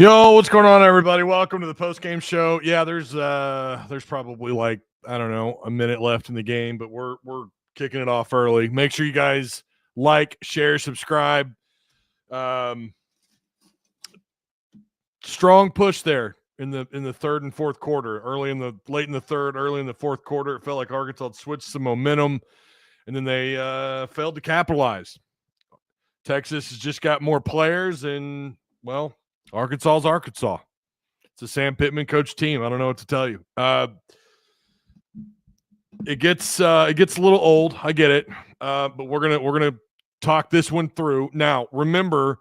Yo, what's going on, everybody? Welcome to the Postgame show. Yeah, there's probably like, I don't know, a minute left in the game, but we're kicking it off early. Make sure you guys like, share, subscribe. Strong push there in the third and fourth quarter. Late in the third, early in the fourth quarter, it felt like Arkansas had switched some momentum, and then they failed to capitalize. Texas has just got more players, and well, Arkansas is Arkansas. It's a Sam Pittman coach team. I don't know what to tell you. It gets a little old. I get it, but we're gonna talk this one through. Now, remember,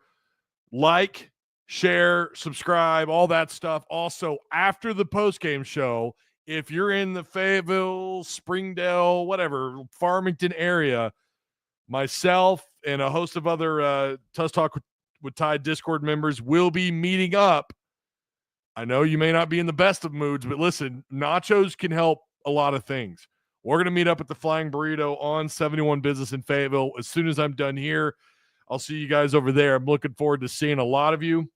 like, share, subscribe, all that stuff. Also, after the postgame show, if you're in the Fayetteville, Springdale, whatever, Farmington area, myself and a host of other Tusk Talk with Ty Discord members will be meeting up. I know you may not be in the best of moods, but listen, nachos can help a lot of things. We're going to meet up at the Flying Burrito on 71 Business in Fayetteville. As soon as I'm done here, I'll see you guys over there. I'm looking forward to seeing a lot of you.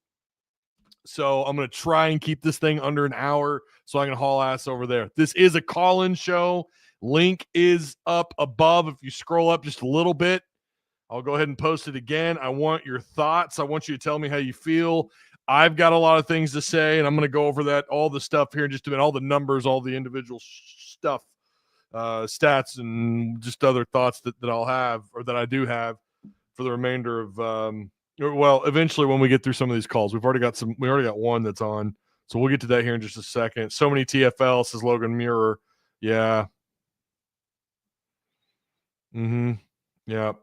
So I'm going to try and keep this thing under an hour so I can haul ass over there. This is a call-in show. Link is up above. If you scroll up just a little bit, I'll go ahead and post it again. I want your thoughts. I want you to tell me how you feel. I've got a lot of things to say, and I'm going to go over that, all the stuff here in just a minute, all the numbers, all the individual stuff, stats, and just other thoughts that I'll have, or that I do have, for the remainder of eventually when we get through some of these calls. We already got one that's on, so we'll get to that here in just a second. So many TFL, says Logan Muir. Yeah. Yeah.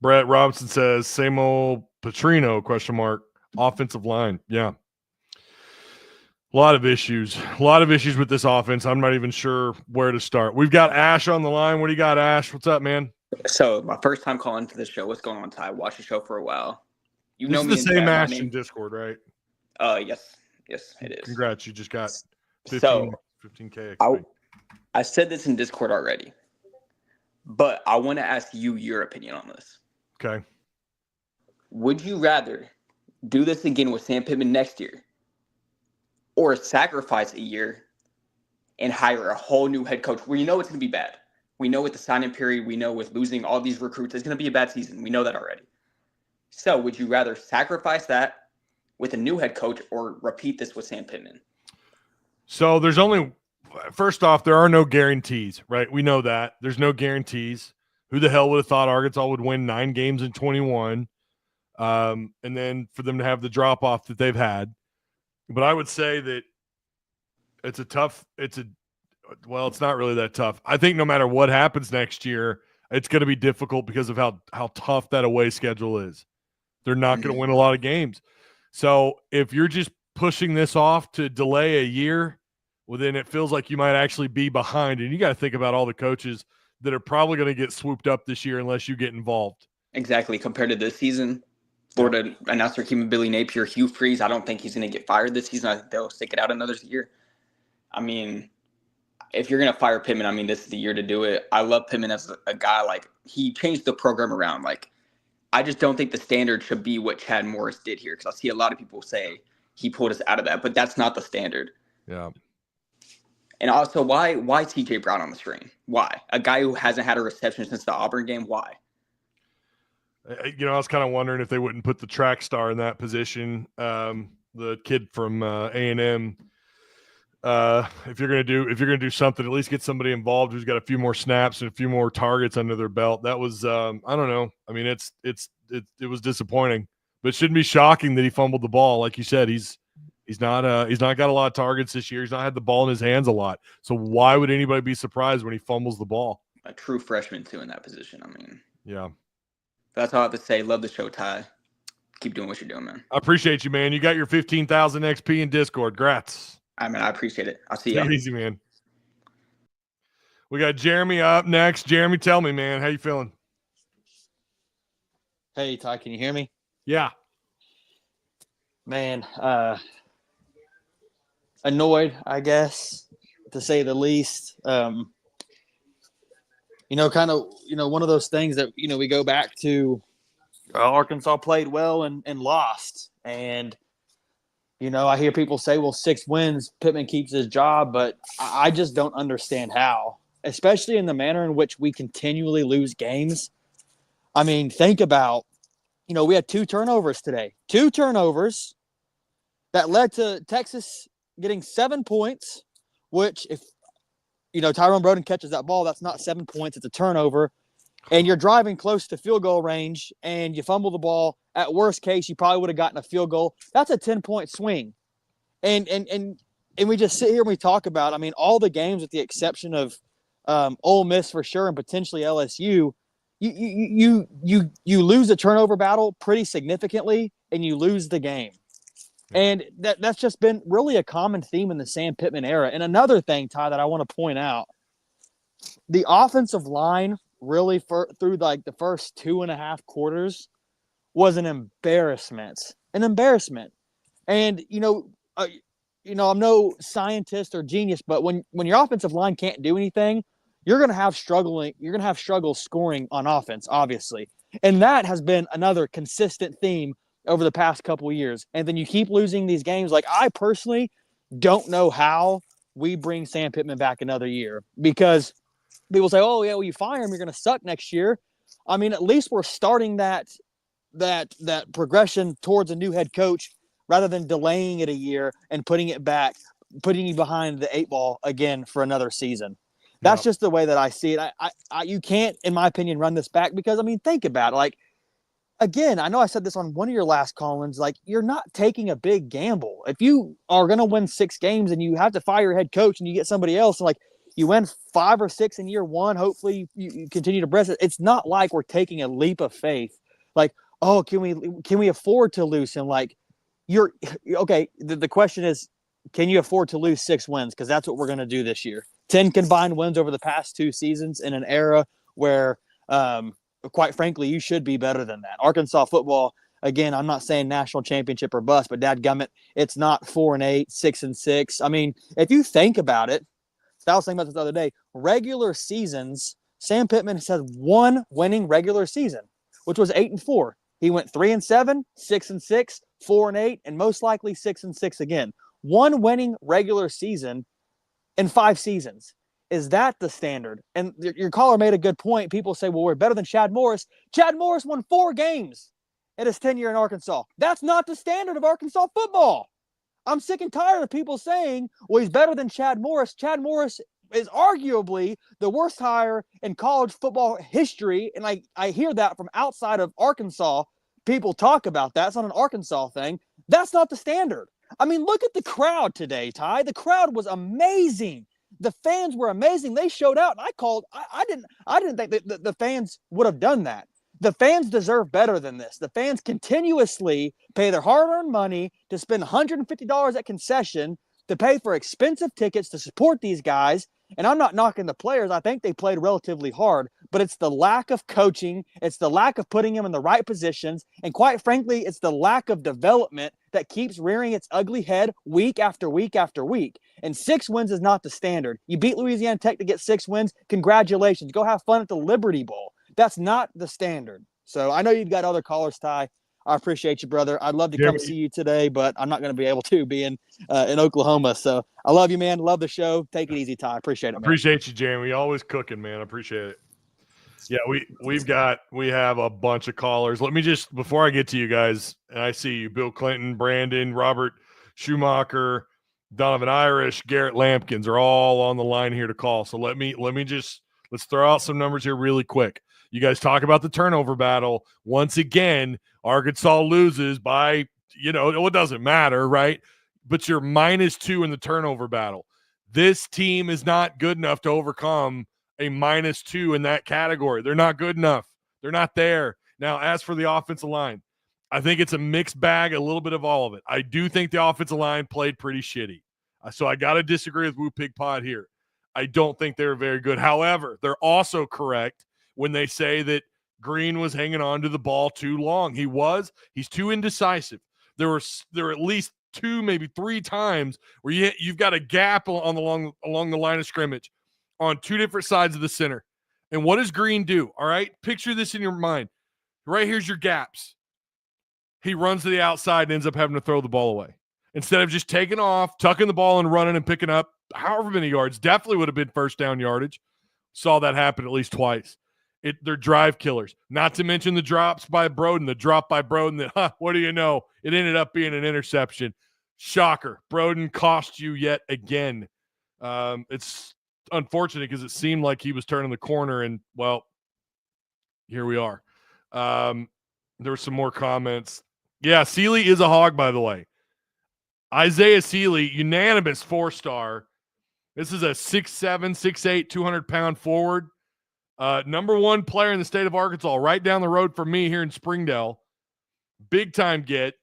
Brett Robinson says, same old Petrino, ? Offensive line. Yeah. A lot of issues with this offense. I'm not even sure where to start. We've got Ash on the line. What do you got, Ash? What's up, man? So my first time calling to this show. What's going on, Ty? Watch the show for a while. You this know is me. The same Ash in Discord, right? Yes, it is. Congrats, you just got 15K. I said this in Discord already, but I want to ask you your opinion on this. Okay. Would you rather do this again with Sam Pittman next year, or sacrifice a year and hire a whole new head coach where you know it's going to be bad? We know with the signing period, we know with losing all these recruits, it's going to be a bad season. We know that already. So would you rather sacrifice that with a new head coach or repeat this with Sam Pittman? So first off, there are no guarantees, right? We know that. There's no guarantees. Who the hell would have thought Arkansas would win 9 games in 21? And then for them to have the drop-off that they've had. But I would say that it's not really that tough. I think no matter what happens next year, it's going to be difficult because of how tough that away schedule is. They're not going to win a lot of games. So if you're just pushing this off to delay a year, well, then it feels like you might actually be behind. And you got to think about all the coaches that are probably going to get swooped up this year unless you get involved. Exactly. Compared to this season, Florida announcer keeping Billy Napier, Hugh Freeze, I don't think he's going to get fired this season. I think they'll stick it out another year. I mean, if you're going to fire Pittman, I mean, this is the year to do it. I love Pittman as a guy. Like, he changed the program around. Like, I just don't think the standard should be what Chad Morris did here, because I see a lot of people say he pulled us out of that, but that's not the standard. Yeah. And also, why TJ Brown on the string? Why? A guy who hasn't had a reception since the Auburn game? Why? I was kind of wondering if they wouldn't put the track star in that position. The kid from A&M. If you're gonna do something, at least get somebody involved who's got a few more snaps and a few more targets under their belt. That was I don't know. I mean, it was disappointing, but it shouldn't be shocking that he fumbled the ball. Like you said, he's not got a lot of targets this year. He's not had the ball in his hands a lot. So why would anybody be surprised when he fumbles the ball? A true freshman too in that position. I mean, yeah. That's all I have to say. Love the show, Ty. Keep doing what you're doing, man. I appreciate you, man. You got your 15,000 XP in Discord. Grats. I appreciate it. I'll see you. Take it easy, man. We got Jeremy up next. Jeremy, tell me, man, how you feeling? Hey, Ty, can you hear me? Yeah. Man, annoyed, I guess, to say the least. One of those things that, we go back to Arkansas played well and lost. And I hear people say, well, 6 wins, Pittman keeps his job, but I just don't understand how, especially in the manner in which we continually lose games. I mean, think about, we had 2 turnovers today. 2 turnovers that led to Texas getting 7 points, which if, Tyrone Broden catches that ball, that's not 7 points. It's a turnover. And you're driving close to field goal range and you fumble the ball. At worst case, you probably would have gotten a field goal. That's a 10-point swing. And we just sit here and we talk about, I mean, all the games with the exception of Ole Miss for sure and potentially LSU, you lose a turnover battle pretty significantly and you lose the game. And that's just been really a common theme in the Sam Pittman era. And another thing, Ty, that I want to point out, the offensive line really through like the first 2.5 quarters was an embarrassment. An embarrassment. And, I'm no scientist or genius, but when your offensive line can't do anything, you're going to have struggles scoring on offense, obviously. And that has been another consistent theme over the past couple of years. And then you keep losing these games. Like, I personally don't know how we bring Sam Pittman back another year, because people say, oh, yeah, well, you fire him, you're going to suck next year. I mean, at least we're starting that progression towards a new head coach rather than delaying it a year and putting you behind the 8 ball again for another season. That's just the way that I see it. You can't, in my opinion, run this back because, I mean, think about it. Like, again, I know I said this on one of your last call-ins, like, you're not taking a big gamble. If you are going to win 6 games and you have to fire your head coach and you get somebody else, and like you win 5 or 6 in year 1, hopefully you continue to press it. It's not like we're taking a leap of faith. Like, oh, can we afford to lose him? Like, okay. The question is, can you afford to lose 6 wins? Because that's what we're going to do this year. 10 combined wins over the past 2 seasons in an era where, quite frankly, you should be better than that. Arkansas football, again, I'm not saying national championship or bust, but dadgummit, it's not 4-8, 6-6. I mean, if you think about it, I was thinking about this the other day, regular seasons, Sam Pittman has had 1 winning regular season, which was 8-4. He went 3-7, 6-6, 4-8, and most likely 6-6 again. 1 winning regular season in 5 seasons. Is that the standard? And your caller made a good point. People say, well, we're better than Chad Morris. Chad Morris won 4 games in his tenure in Arkansas. That's not the standard of Arkansas football. I'm sick and tired of people saying, well, he's better than Chad Morris. Chad Morris is arguably the worst hire in college football history. And I hear that from outside of Arkansas. People talk about that. It's not an Arkansas thing. That's not the standard. I mean, look at the crowd today, Ty. The crowd was amazing. The fans were amazing. They showed out. And I didn't think that the fans would have done that. The fans deserve better than this. The fans continuously pay their hard-earned money to spend $150 at concession to pay for expensive tickets to support these guys. And I'm not knocking the players. I think they played relatively hard, but it's the lack of coaching. It's the lack of putting them in the right positions. And quite frankly, it's the lack of development that keeps rearing its ugly head week after week after week. And 6 wins is not the standard. You beat Louisiana Tech to get 6 wins. Congratulations. Go have fun at the Liberty Bowl. That's not the standard. So I know you've got other callers, Ty. I appreciate you, brother. I'd love to come see you today, but I'm not going to be able to be in Oklahoma. So I love you, man. Love the show. Take it easy, Ty. Appreciate it, man. Appreciate you, Jamie. Always cooking, man. I appreciate it. Yeah, we have a bunch of callers. Let me just, before I get to you guys, and I see you, Bill Clinton, Brandon, Robert Schumacher, Donovan Irish, Garrett Lampkins are all on the line here to call. So let's throw out some numbers here really quick. You guys talk about the turnover battle. Once again, Arkansas loses by, it doesn't matter, right? But you're -2 in the turnover battle. This team is not good enough to overcome a -2 in that category. They're not good enough. They're not there. Now, as for the offensive line, I think it's a mixed bag, a little bit of all of it. I do think the offensive line played pretty shitty. So I got to disagree with Woo Pig Pod here. I don't think they're very good. However, they're also correct when they say that Green was hanging on to the ball too long. He's too indecisive. There were at least 2, maybe 3 times where you've got a gap along the line of scrimmage on 2 different sides of the center. And what does Green do? All right, picture this in your mind. Right here's your gaps. He runs to the outside and ends up having to throw the ball away. instead of just taking off, tucking the ball and running and picking up however many yards. Definitely would have been first down yardage. Saw that happen at least twice. They're drive killers. Not to mention the drops by Broden. The drop by Broden that, what do you know? It ended up being an interception. Shocker. Broden cost you yet again. It's unfortunate because it seemed like he was turning the corner, and, well, here we are. There were some more comments. Yeah, Sealy is a hog, by the way. Isaiah Sealy, unanimous 4-star. This is a 6'7", 6'8", 200-pound forward. Number one player in the state of Arkansas, right down the road from me here in Springdale. Big time get.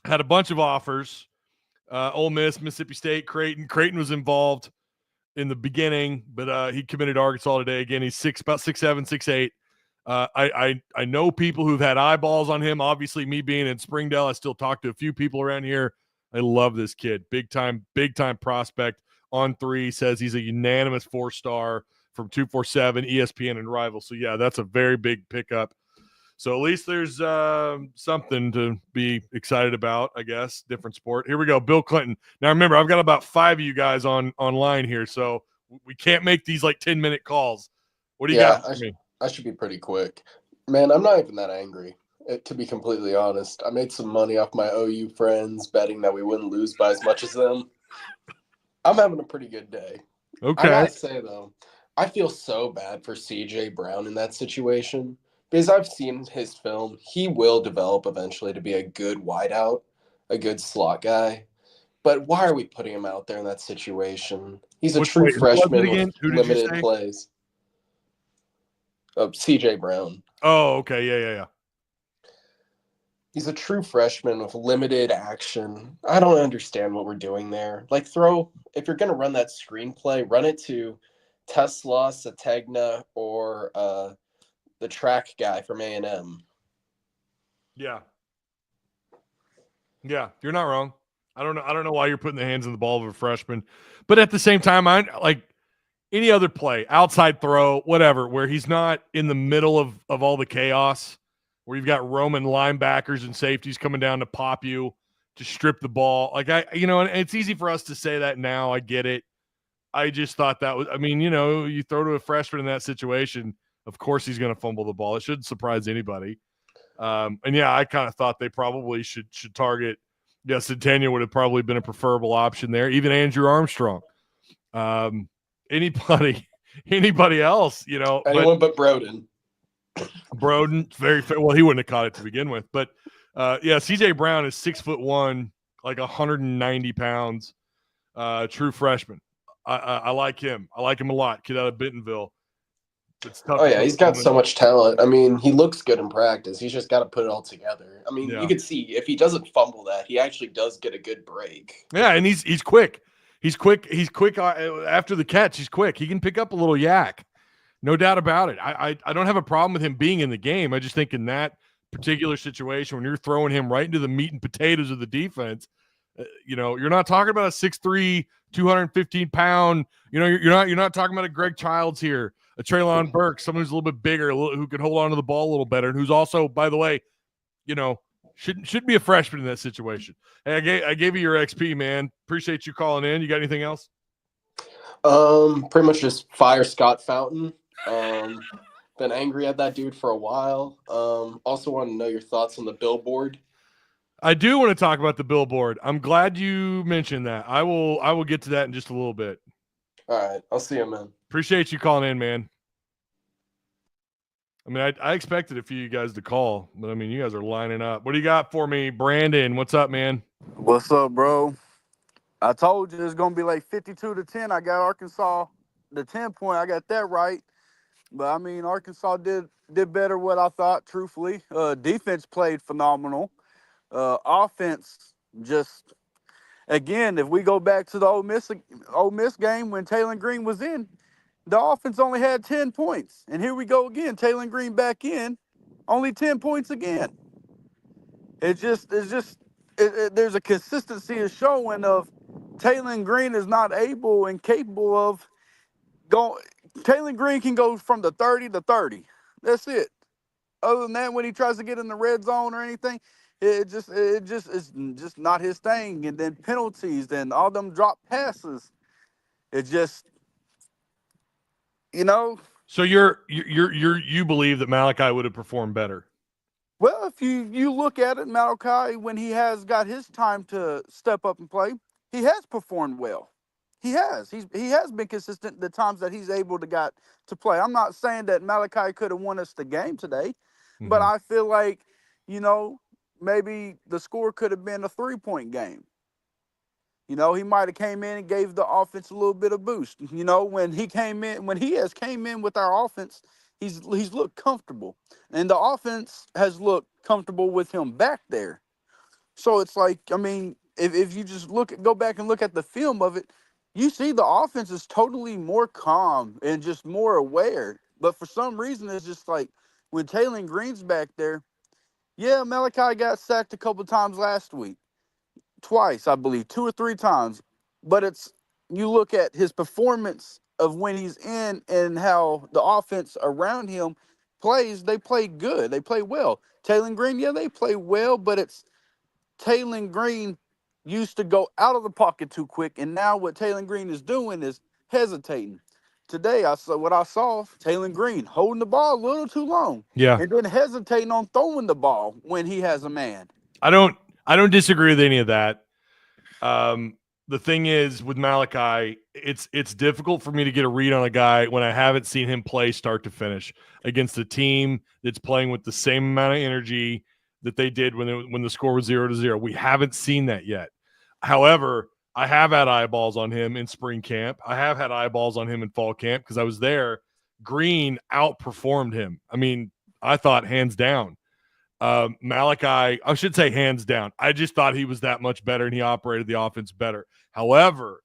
Had a bunch of offers. Ole Miss, Mississippi State, Creighton. Creighton was involved in the beginning, but he committed to Arkansas today. Again, he's about 6'7", 6'8". I know people who've had eyeballs on him. Obviously, me being in Springdale, I still talk to a few people around here. I love this kid. Big time prospect. On 3, says he's a unanimous 4-star from 247, ESPN, and Rival. So, yeah, that's a very big pickup. So at least there's something to be excited about, I guess. Different sport. Here we go. Bill Clinton. Now, remember, I've got about 5 of you guys online here, so we can't make these like 10-minute calls. What do you got for me? I should be pretty quick. Man, I'm not even that angry, to be completely honest. I made some money off my OU friends betting that we wouldn't lose by as much as them. I'm having a pretty good day. Okay. I gotta say, though, I feel so bad for C.J. Brown in that situation because I've seen his film. He will develop eventually to be a good wideout, a good slot guy. But why are we putting him out there in that situation? He's a true freshman with limited plays. C.J. Brown. Oh, okay. Yeah. He's a true freshman with limited action. I don't understand what we're doing there. Like, if you're going to run that screenplay, run it to Tesla, Sategna, or the track guy from A&M. Yeah, you're not wrong. I don't know why you're putting the hands in the ball of a freshman. But at the same time, I like any other play, outside throw, whatever, where he's not in the middle of all the chaos, where you've got Roman linebackers and safeties coming down to pop you, to strip the ball. Like, and it's easy for us to say that now. I get it. I just thought that was, you throw to a freshman in that situation, of course he's going to fumble the ball. It shouldn't surprise anybody. And yeah, I kind of thought they probably should target. Yeah, Centennial would have probably been a preferable option there. Even Andrew Armstrong. Anybody else, Anyone but Broden. Broden, very fair. Well, he wouldn't have caught it to begin with. But, C.J. Brown is 6'1", like 190 pounds, true freshman. I like him. I like him a lot. Kid out of Bentonville. It's tough. Oh, yeah, he's got so much talent. I mean, he looks good in practice. He's just got to put it all together. I mean, You can see if he doesn't fumble that, he actually does get a good break. Yeah, and he's quick. He's quick. He's quick after the catch. He's quick. He can pick up a little yak. No doubt about it. I don't have a problem with him being in the game. I just think in that particular situation, when you're throwing him right into the meat and potatoes of the defense, you're not talking about a 6'3", 215-pound. You're not talking about a Greg Childs here, a Treylon Burks, someone who's a little bit bigger, who can hold on to the ball a little better, and who's also, by the way, should be a freshman in that situation. Hey, I gave you your XP, man. Appreciate you calling in. You got anything else? Pretty much just fire Scott Fountain. Been angry at that dude for a while. Also want to know your thoughts on the billboard. I do want to talk about the billboard. I'm glad you mentioned that. I will get to that in just a little bit. All right. I'll see you, man. Appreciate you calling in, man. I mean, I expected a few of you guys to call, but I mean, you guys are lining up. What do you got for me, Brandon? What's up, man? What's up, bro? I told you it's going to be like 52-10. I got Arkansas, the 10-point. I got that right. But, I mean, Arkansas did better what I thought, truthfully. Defense played phenomenal. Offense just, again, if we go back to the Ole Miss game when Taylor Green was in, the offense only had 10 points. And here we go again, Taylor Green back in, only 10 points again. There's a consistency of showing of Taylor Green is not able and capable of going. Taylor Green can go from the 30 to 30. That's it. Other than that, when he tries to get in the red zone or anything, It's just not his thing. And then penalties, then all them drop passes. It just, you know. So you believe that Malachi would have performed better? Well, if you look at it, Malachi, when he has got his time to step up and play, he has performed well. He has. He has been consistent the times that he's able to got to play. I'm not saying that Malachi could have won us the game today, but I feel like, maybe the score could have been a 3-point game. He might have came in and gave the offense a little bit of boost. When he has came in with our offense, he's looked comfortable. And the offense has looked comfortable with him back there. So it's like, if you just go back and look at the film of it, you see the offense is totally more calm and just more aware. But for some reason, it's just like when Taylor Green's back there, yeah, Malachi got sacked a couple times last week. Twice, I believe, 2 or 3 times. But you look at his performance of when he's in and how the offense around him plays, they play good. They play well. Taylor Green, yeah, they play well, but it's Taylor Green used to go out of the pocket too quick, and now what Taylor Green is doing is hesitating. Today, I saw Taylor Green holding the ball a little too long, and then hesitating on throwing the ball when he has a man. I don't disagree with any of that. The thing is with Malachi, it's difficult for me to get a read on a guy when I haven't seen him play start to finish against a team that's playing with the same amount of energy that they did when the score was 0-0. We haven't seen that yet. However, I have had eyeballs on him in spring camp. I have had eyeballs on him in fall camp because I was there. Green outperformed him. I thought hands down. Malachi, I should say hands down. I just thought he was that much better and he operated the offense better. However,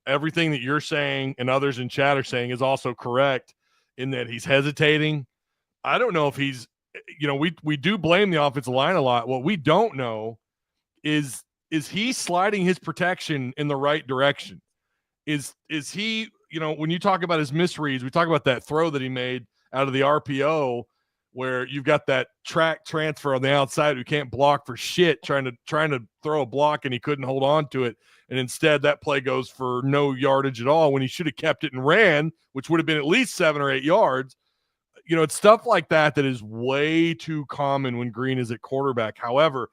everything that you're saying and others in chat are saying is also correct in that he's hesitating. I don't know if he's, we do blame the offensive line a lot. What we don't know is he sliding his protection in the right direction? Is he, when you talk about his misreads, we talk about that throw that he made out of the RPO where you've got that track transfer on the outside who can't block for shit, trying to throw a block and he couldn't hold on to it. And instead that play goes for no yardage at all when he should have kept it and ran, which would have been at least 7 or 8 yards. It's stuff like that is way too common when Green is at quarterback. However,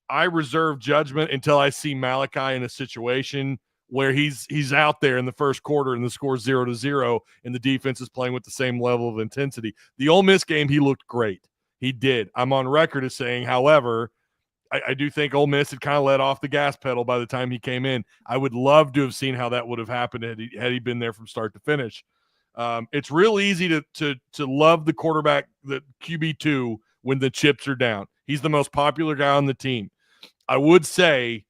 I reserve judgment until I see Malachi in a situation where he's out there in the first quarter and the score's 0-0 and the defense is playing with the same level of intensity. The Ole Miss game, he looked great. He did. I'm on record as saying, however, I do think Ole Miss had kind of let off the gas pedal by the time he came in. I would love to have seen how that would have happened had he been there from start to finish. It's real easy to love the quarterback, the QB2, when the chips are down. He's the most popular guy on the team. I would say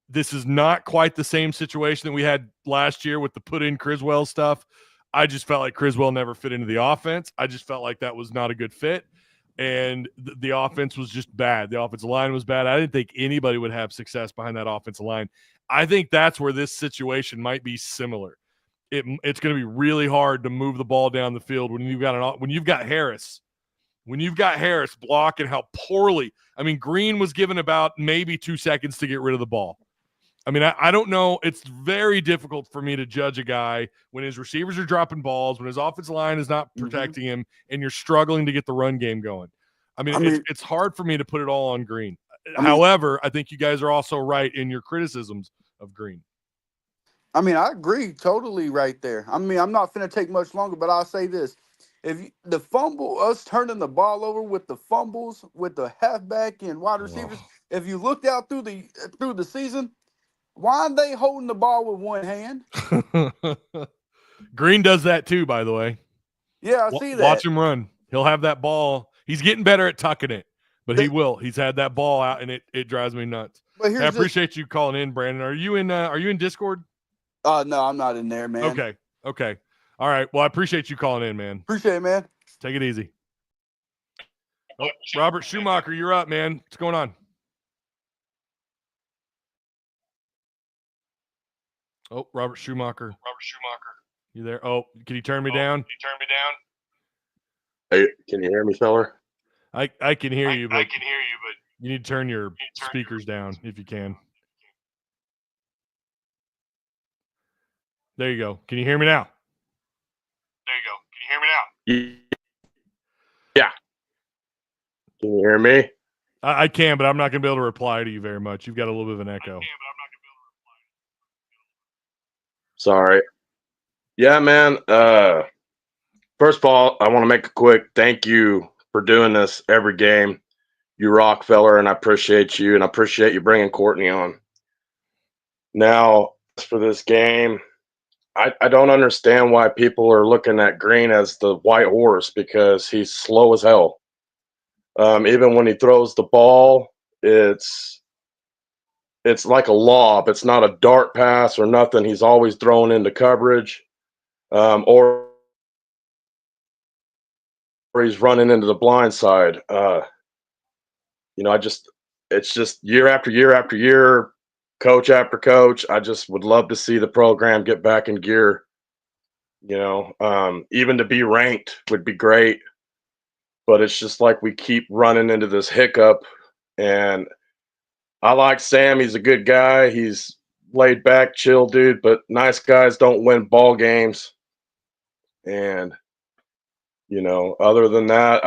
this is not quite the same situation that we had last year with the put-in Criswell stuff. I just felt like Criswell never fit into the offense. I just felt like that was not a good fit, and the offense was just bad. The offensive line was bad. I didn't think anybody would have success behind that offensive line. I think that's where this situation might be similar. It's going to be really hard to move the ball down the field when you've got Harris. When you've got Harris blocking how poorly. Green was given about maybe 2 seconds to get rid of the ball. I don't know. It's very difficult for me to judge a guy when his receivers are dropping balls, when his offensive line is not protecting him, and you're struggling to get the run game going. It's hard for me to put it all on Green. However, I think you guys are also right in your criticisms of Green. I agree totally right there. I'm not going to take much longer, but I'll say this. Us turning the ball over with the fumbles, with the halfback and wide receivers, if you looked out through the season, why aren't they holding the ball with one hand? Green does that too, by the way. Yeah, I see that. Watch him run. He'll have that ball. He's getting better at tucking it, but he will. He's had that ball out, and it drives me nuts. But I appreciate you calling in, Brandon. Are you in Discord? No, I'm not in there, man. Okay. All right. Well, I appreciate you calling in, man. Appreciate it, man. Take it easy. Oh, Robert Schumacher, you're up, man. What's going on? Oh, Robert Schumacher. You there? Oh, can you turn me down? Hey, can you hear me, feller? I can hear you, but You need to turn your speakers down if you can. There you go. Can you hear me now? Yeah. Can you hear me? I can, but I'm not going to be able to reply to you very much. You've got a little bit of an echo. Sorry. Yeah, man. First of all, I want to make a quick thank you for doing this every game. You rock, feller, and I appreciate you, and I appreciate you bringing Courtney on. Now, for this game, I don't understand why people are looking at Green as the white horse because he's slow as hell. Even when he throws the ball, it's like a lob. It's not a dart pass or nothing. He's always thrown into coverage, or he's running into the blind side. It's just year after year after year, coach after coach. I just would love to see the program get back in gear. Even to be ranked would be great, but it's just like we keep running into this hiccup. And I like Sam. He's a good guy. He's laid back, chill dude, but nice guys don't win ball games. And, other than that,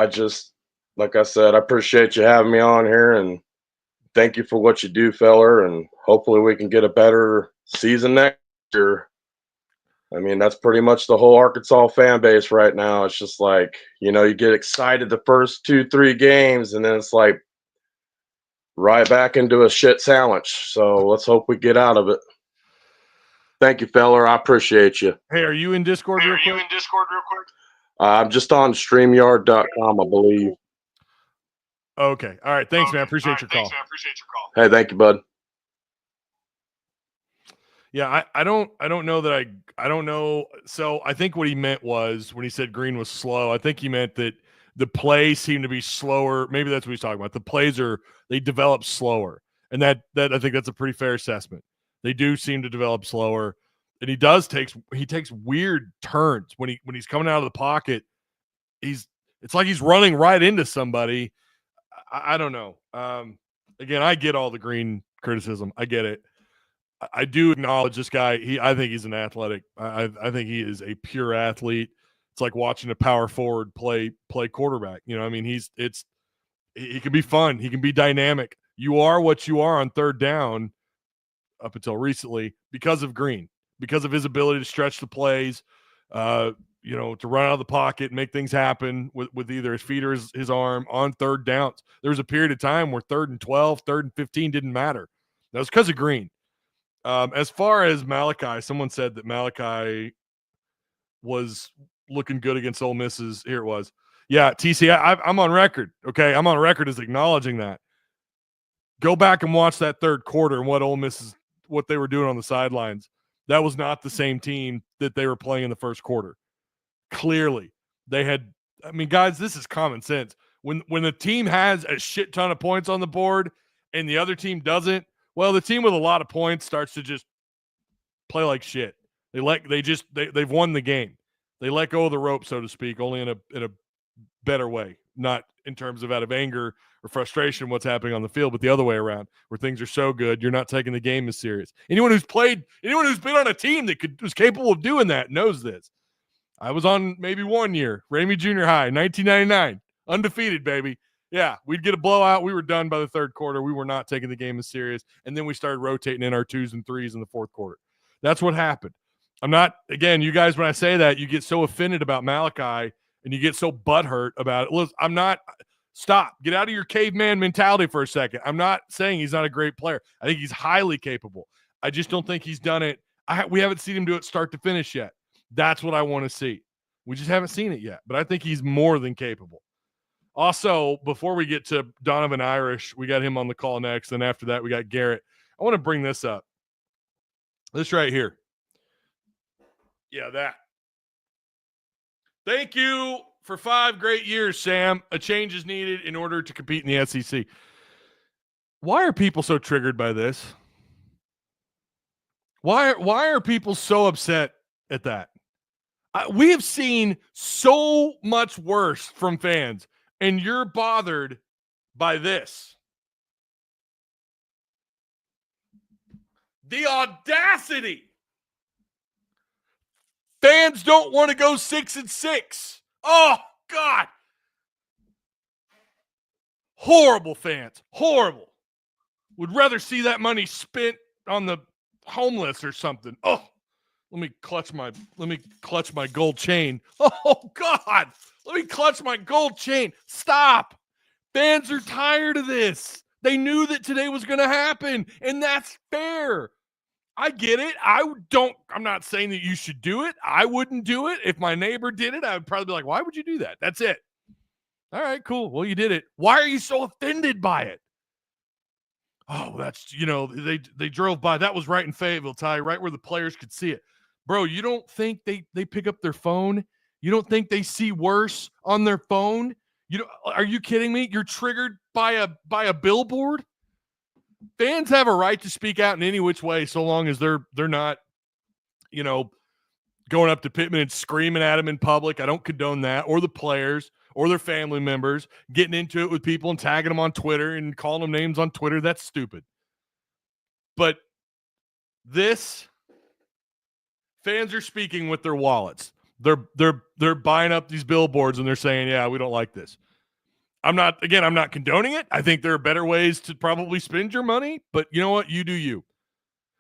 like I said, I appreciate you having me on here and thank you for what you do, feller. And hopefully we can get a better season next year. I mean, that's pretty much the whole Arkansas fan base right now. It's just like, you get excited the first 2-3 games and then it's like right back into a shit sandwich. So let's hope we get out of it. Thank you, feller. I appreciate you. Hey, are you in Discord real quick? I'm just on StreamYard.com, I believe. Okay. All right. Thanks, man. Appreciate your call. Hey, thank you, bud. Yeah, I don't know that I don't know. So I think what he meant was when he said Green was slow, I think he meant that the plays seem to be slower. Maybe that's what he's talking about. The plays they develop slower. And that I think that's a pretty fair assessment. They do seem to develop slower. And he takes weird turns when he's coming out of the pocket. It's like he's running right into somebody. I don't know. Again, I get all the Green criticism. I get it. I do acknowledge this guy. I think he's an athletic. I think he is a pure athlete. It's like watching a power forward play quarterback. I mean, he can be fun. He can be dynamic. You are what you are on third down up until recently because of Green, because of his ability to stretch the plays, to run out of the pocket, make things happen with either his feet or his arm on third downs. There was a period of time where 3rd and 12, 3rd and 15 didn't matter. That was because of Green. As far as Malachi, someone said that Malachi was looking good against Ole Miss's. Here it was. Yeah, TC, I'm on record. Okay, I'm on record as acknowledging that. Go back and watch that third quarter and what they were doing on the sidelines. That was not the same team that they were playing in the first quarter. Clearly, guys, this is common sense. When the team has a shit ton of points on the board and the other team doesn't, well, the team with a lot of points starts to just play like shit. They've won the game. They let go of the rope, so to speak, only in a better way, not in terms of out of anger or frustration what's happening on the field, but the other way around, where things are so good, you're not taking the game as serious. Anyone who's been on a team that was capable of doing that knows this. I was on maybe 1 year, Ramey Junior High, 1999, undefeated, baby. Yeah, we'd get a blowout. We were done by the third quarter. We were not taking the game as serious. And then we started rotating in our 2s and 3s in the fourth quarter. That's what happened. You guys, when I say that, you get so offended about Malachi and you get so butthurt about it. Listen, stop. Get out of your caveman mentality for a second. I'm not saying he's not a great player. I think he's highly capable. I just don't think he's done it. We haven't seen him do it start to finish yet. That's what I want to see. We just haven't seen it yet, but I think he's more than capable. Also, before we get to Donovan Irish, we got him on the call next. And after that, we got Garrett. I want to bring this up. This right here. Yeah, that. Thank you for 5 great years, Sam. A change is needed in order to compete in the SEC. Why are people so triggered by this? Why are people so upset at that? We have seen so much worse from fans, and you're bothered by this. The audacity. Fans don't want to go 6-6. Oh, God. Horrible fans. Horrible. Would rather see that money spent on the homeless or something. Oh, let me clutch my gold chain. Oh, God. Let me clutch my gold chain. Stop. Fans are tired of this. They knew that today was going to happen, and that's fair. I get it. I'm not saying that you should do it. I wouldn't do it. If my neighbor did it, I would probably be like, why would you do that? That's it. All right, cool. Well, you did it. Why are you so offended by it? Oh, that's, they drove by. That was right in Fayetteville, Ty, right where the players could see it. Bro, you don't think they pick up their phone? You don't think they see worse on their phone? Are you kidding me? You're triggered by a billboard? Fans have a right to speak out in any which way, so long as they're not, going up to Pittman and screaming at him in public. I don't condone that, or the players or their family members getting into it with people and tagging them on Twitter and calling them names on Twitter. That's stupid. But fans are speaking with their wallets. They're buying up these billboards and they're saying, yeah, we don't like this. I'm not condoning it. I think there are better ways to probably spend your money, but you know what? You do you.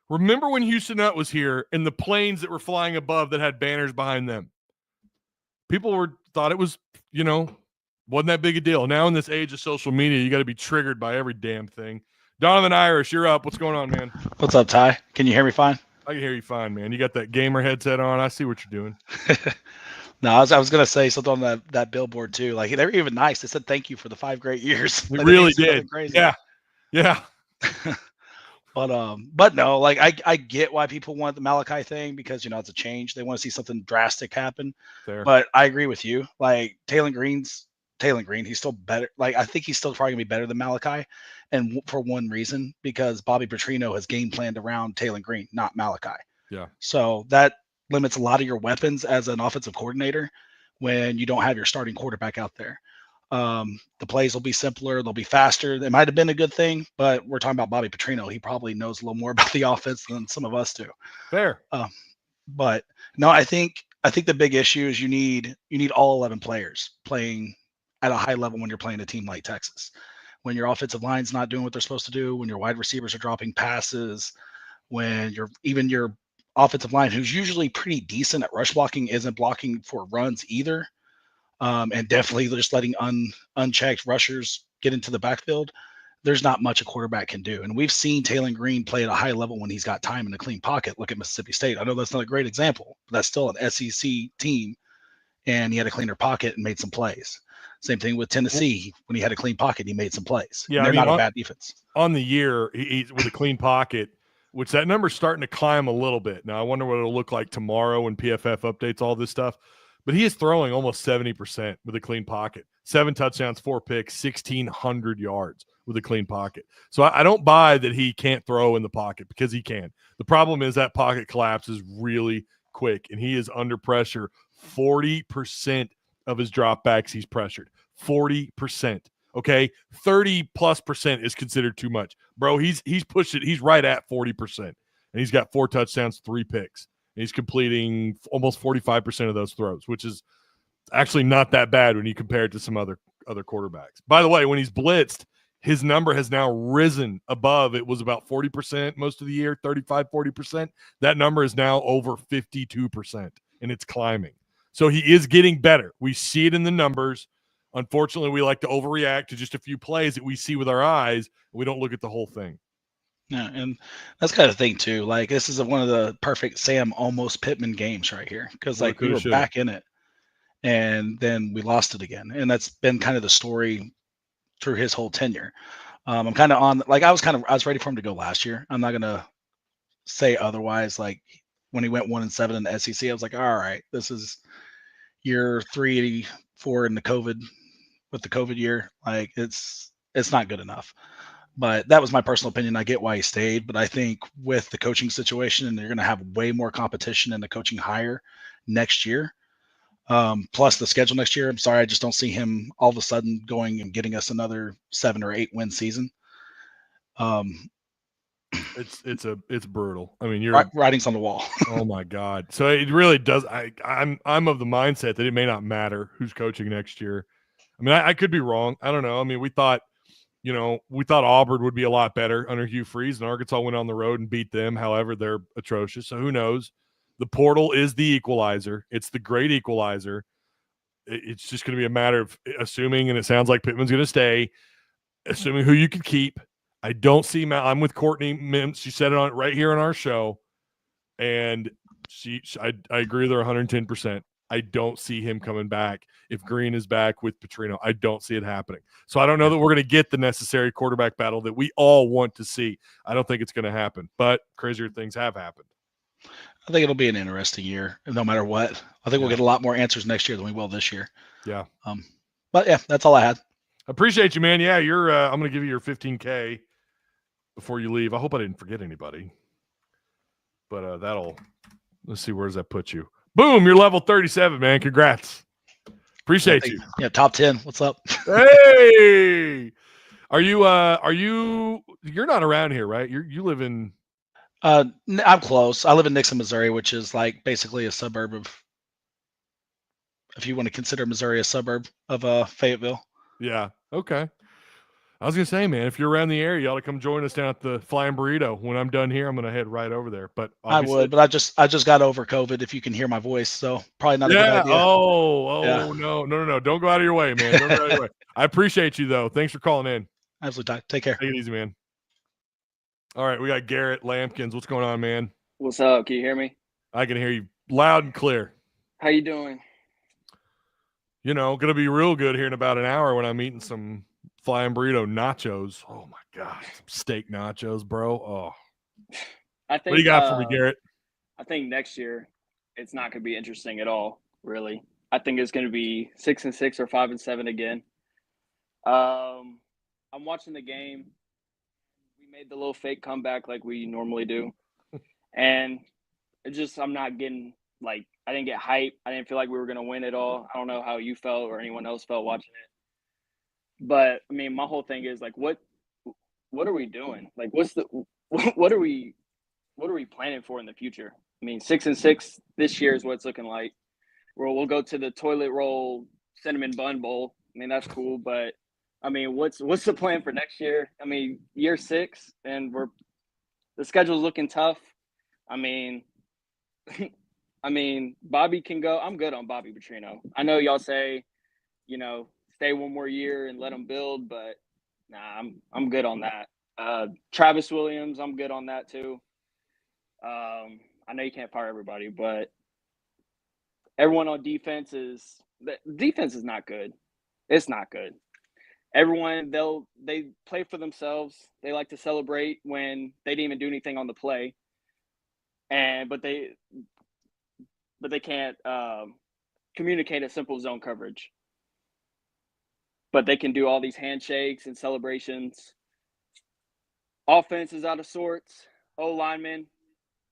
Remember when Houston Nutt was here and the planes that were flying above that had banners behind them? People thought it was, wasn't that big a deal. Now in this age of social media, you got to be triggered by every damn thing. Donovan Irish, you're up. What's going on, man? What's up, Ty? Can you hear me fine? I can hear you fine, man. You got that gamer headset on. I see what you're doing. No, I was going to say something on that billboard too. Like, they were even nice. They said thank you for the 5 great years. They really did. Crazy. Yeah. But no, like I get why people want the Malachi thing because it's a change. They want to see something drastic happen. Fair. But I agree with you. Like Taylor Green, he's still better. Like I think he's still probably gonna be better than Malachi, and for one reason, because Bobby Petrino has game planned around Taylor Green, not Malachi. Yeah. So that limits a lot of your weapons as an offensive coordinator when you don't have your starting quarterback out there. The plays will be simpler. They'll be faster. It might have been a good thing, but we're talking about Bobby Petrino. He probably knows a little more about the offense than some of us do. Fair. But no, I think the big issue is you need all 11 players playing at a high level when you're playing a team like Texas. When your offensive line's not doing what they're supposed to do, when your wide receivers are dropping passes, when your offensive line, who's usually pretty decent at rush blocking, isn't blocking for runs either. And definitely just letting unchecked rushers get into the backfield. There's not much a quarterback can do. And we've seen Taylor Green play at a high level when he's got time in a clean pocket. Look at Mississippi State. I know that's not a great example, but that's still an SEC team. And he had a cleaner pocket and made some plays. Same thing with Tennessee. When he had a clean pocket, he made some plays. Yeah, they're not a bad defense. On the year, he's with a clean pocket, which that number's starting to climb a little bit. Now, I wonder what it'll look like tomorrow when PFF updates all this stuff. But he is throwing almost 70% with a clean pocket. 7 touchdowns, 4 picks, 1,600 yards with a clean pocket. So I don't buy that he can't throw in the pocket, because he can. The problem is that pocket collapses really quick, and he is under pressure. 40% of his dropbacks he's pressured. 40%. Okay, 30+% is considered too much. Bro, he's pushed it. He's right at 40%. And he's got 4 touchdowns, 3 picks. He's completing almost 45% of those throws, which is actually not that bad when you compare it to some other quarterbacks. By the way, when he's blitzed, his number has now risen above. It was about 40% most of the year, 35, 40%. That number is now over 52%, and it's climbing. So he is getting better. We see it in the numbers. Unfortunately, we like to overreact to just a few plays that we see with our eyes. We don't look at the whole thing. Yeah, and that's kind of thing too. Like, this is one of the perfect Sam almost Pittman games right here, because we were back in it, and then we lost it again, and that's been kind of the story through his whole tenure. I'm kind of on, like, I was ready for him to go last year. I'm not gonna say otherwise. Like, when he went 1-7 in the SEC, I was like, all right, this is year 384 in the COVID year. Like, it's not good enough. But that was my personal opinion. I get why he stayed, but I think with the coaching situation, and they're going to have way more competition in the coaching hire next year, plus the schedule next year. I'm sorry, I just don't see him all of a sudden going and getting us another 7 or 8 win season. It's brutal. I mean, you're writing's on the wall. Oh my God. So it really does. I'm of the mindset that it may not matter who's coaching next year. I mean, I could be wrong. I don't know. I mean, we thought Auburn would be a lot better under Hugh Freeze, and Arkansas went on the road and beat them. However, they're atrocious. So who knows? The portal is the equalizer. It's the great equalizer. It's just going to be a matter of assuming, and it sounds like Pittman's going to stay, assuming who you can keep. I don't see I'm with Courtney Mims. She said it on right here on our show, and I agree with her 110%. I don't see him coming back if Green is back with Petrino. I don't see it happening. So I don't know that we're going to get the necessary quarterback battle that we all want to see. I don't think it's going to happen, but crazier things have happened. I think it'll be an interesting year, no matter what. I think we'll get a lot more answers next year than we will this year. Yeah. But yeah, that's all I had. Appreciate you, man. Yeah, you're. I'm going to give you your $15K before you leave. I hope I didn't forget anybody. But let's see, where does that put you? Boom, you're level 37, man. Congrats. Appreciate you. Yeah, top 10. What's up? Hey. Are you you're not around here, right? You live in I'm close. I live in Nixon, Missouri, which is like basically a suburb of, if you want to consider Missouri a suburb of Fayetteville. Yeah. Okay. I was gonna say, man, if you're around the area, you ought to come join us down at the Flying Burrito. When I'm done here, I'm gonna head right over there. But I would, but I just got over COVID. If you can hear my voice, so probably not a good idea. No! Don't go out of your way, man. Don't go out of your way. I appreciate you though. Thanks for calling in. Absolutely. Take care. Take it easy, man. All right, we got Garrett Lampkins. What's going on, man? What's up? Can you hear me? I can hear you loud and clear. How you doing? Gonna be real good here in about an hour when I'm eating some Flying Burrito nachos. Oh my God, some steak nachos, bro. Oh, I think. What do you got for me, Garrett? I think next year it's not going to be interesting at all. Really, I think it's going to be 6-6 or 5-7 again. I'm watching the game. We made the little fake comeback like we normally do, and I'm not getting I didn't get hype. I didn't feel like we were going to win at all. I don't know how you felt or anyone else felt watching it. But I mean, my whole thing is what are we doing? What are we planning for in the future? I mean, 6-6 this year is what it's looking like. We'll go to the toilet roll cinnamon bun bowl. I mean, that's cool, but I mean, what's the plan for next year? I mean, year 6, and the schedule's looking tough. I mean, Bobby can go. I'm good on Bobby Petrino. I know y'all say, stay one more year and let them build, but nah, I'm good on that. Travis Williams, I'm good on that too. I know you can't fire everybody, but everyone on defense is not good. It's not good. Everyone, they play for themselves. They like to celebrate when they didn't even do anything on the play, but they can't communicate a simple zone coverage. But they can do all these handshakes and celebrations. Offense is out of sorts. O-linemen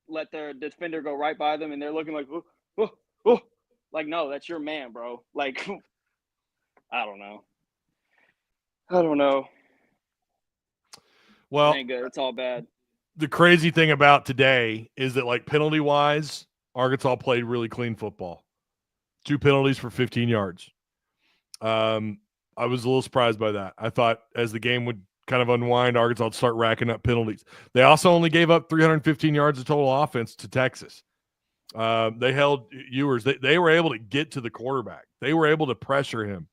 let their defender go right by them, and they're looking like, oh. Like, no, that's your man, bro. Like, I don't know. Well, it ain't good. It's all bad. The crazy thing about today is that, penalty-wise, Arkansas played really clean football. 2 penalties for 15 yards. I was a little surprised by that. I thought as the game would kind of unwind, Arkansas would start racking up penalties. They also only gave up 315 yards of total offense to Texas. They held Ewers. They were able to get to the quarterback. They were able to pressure him.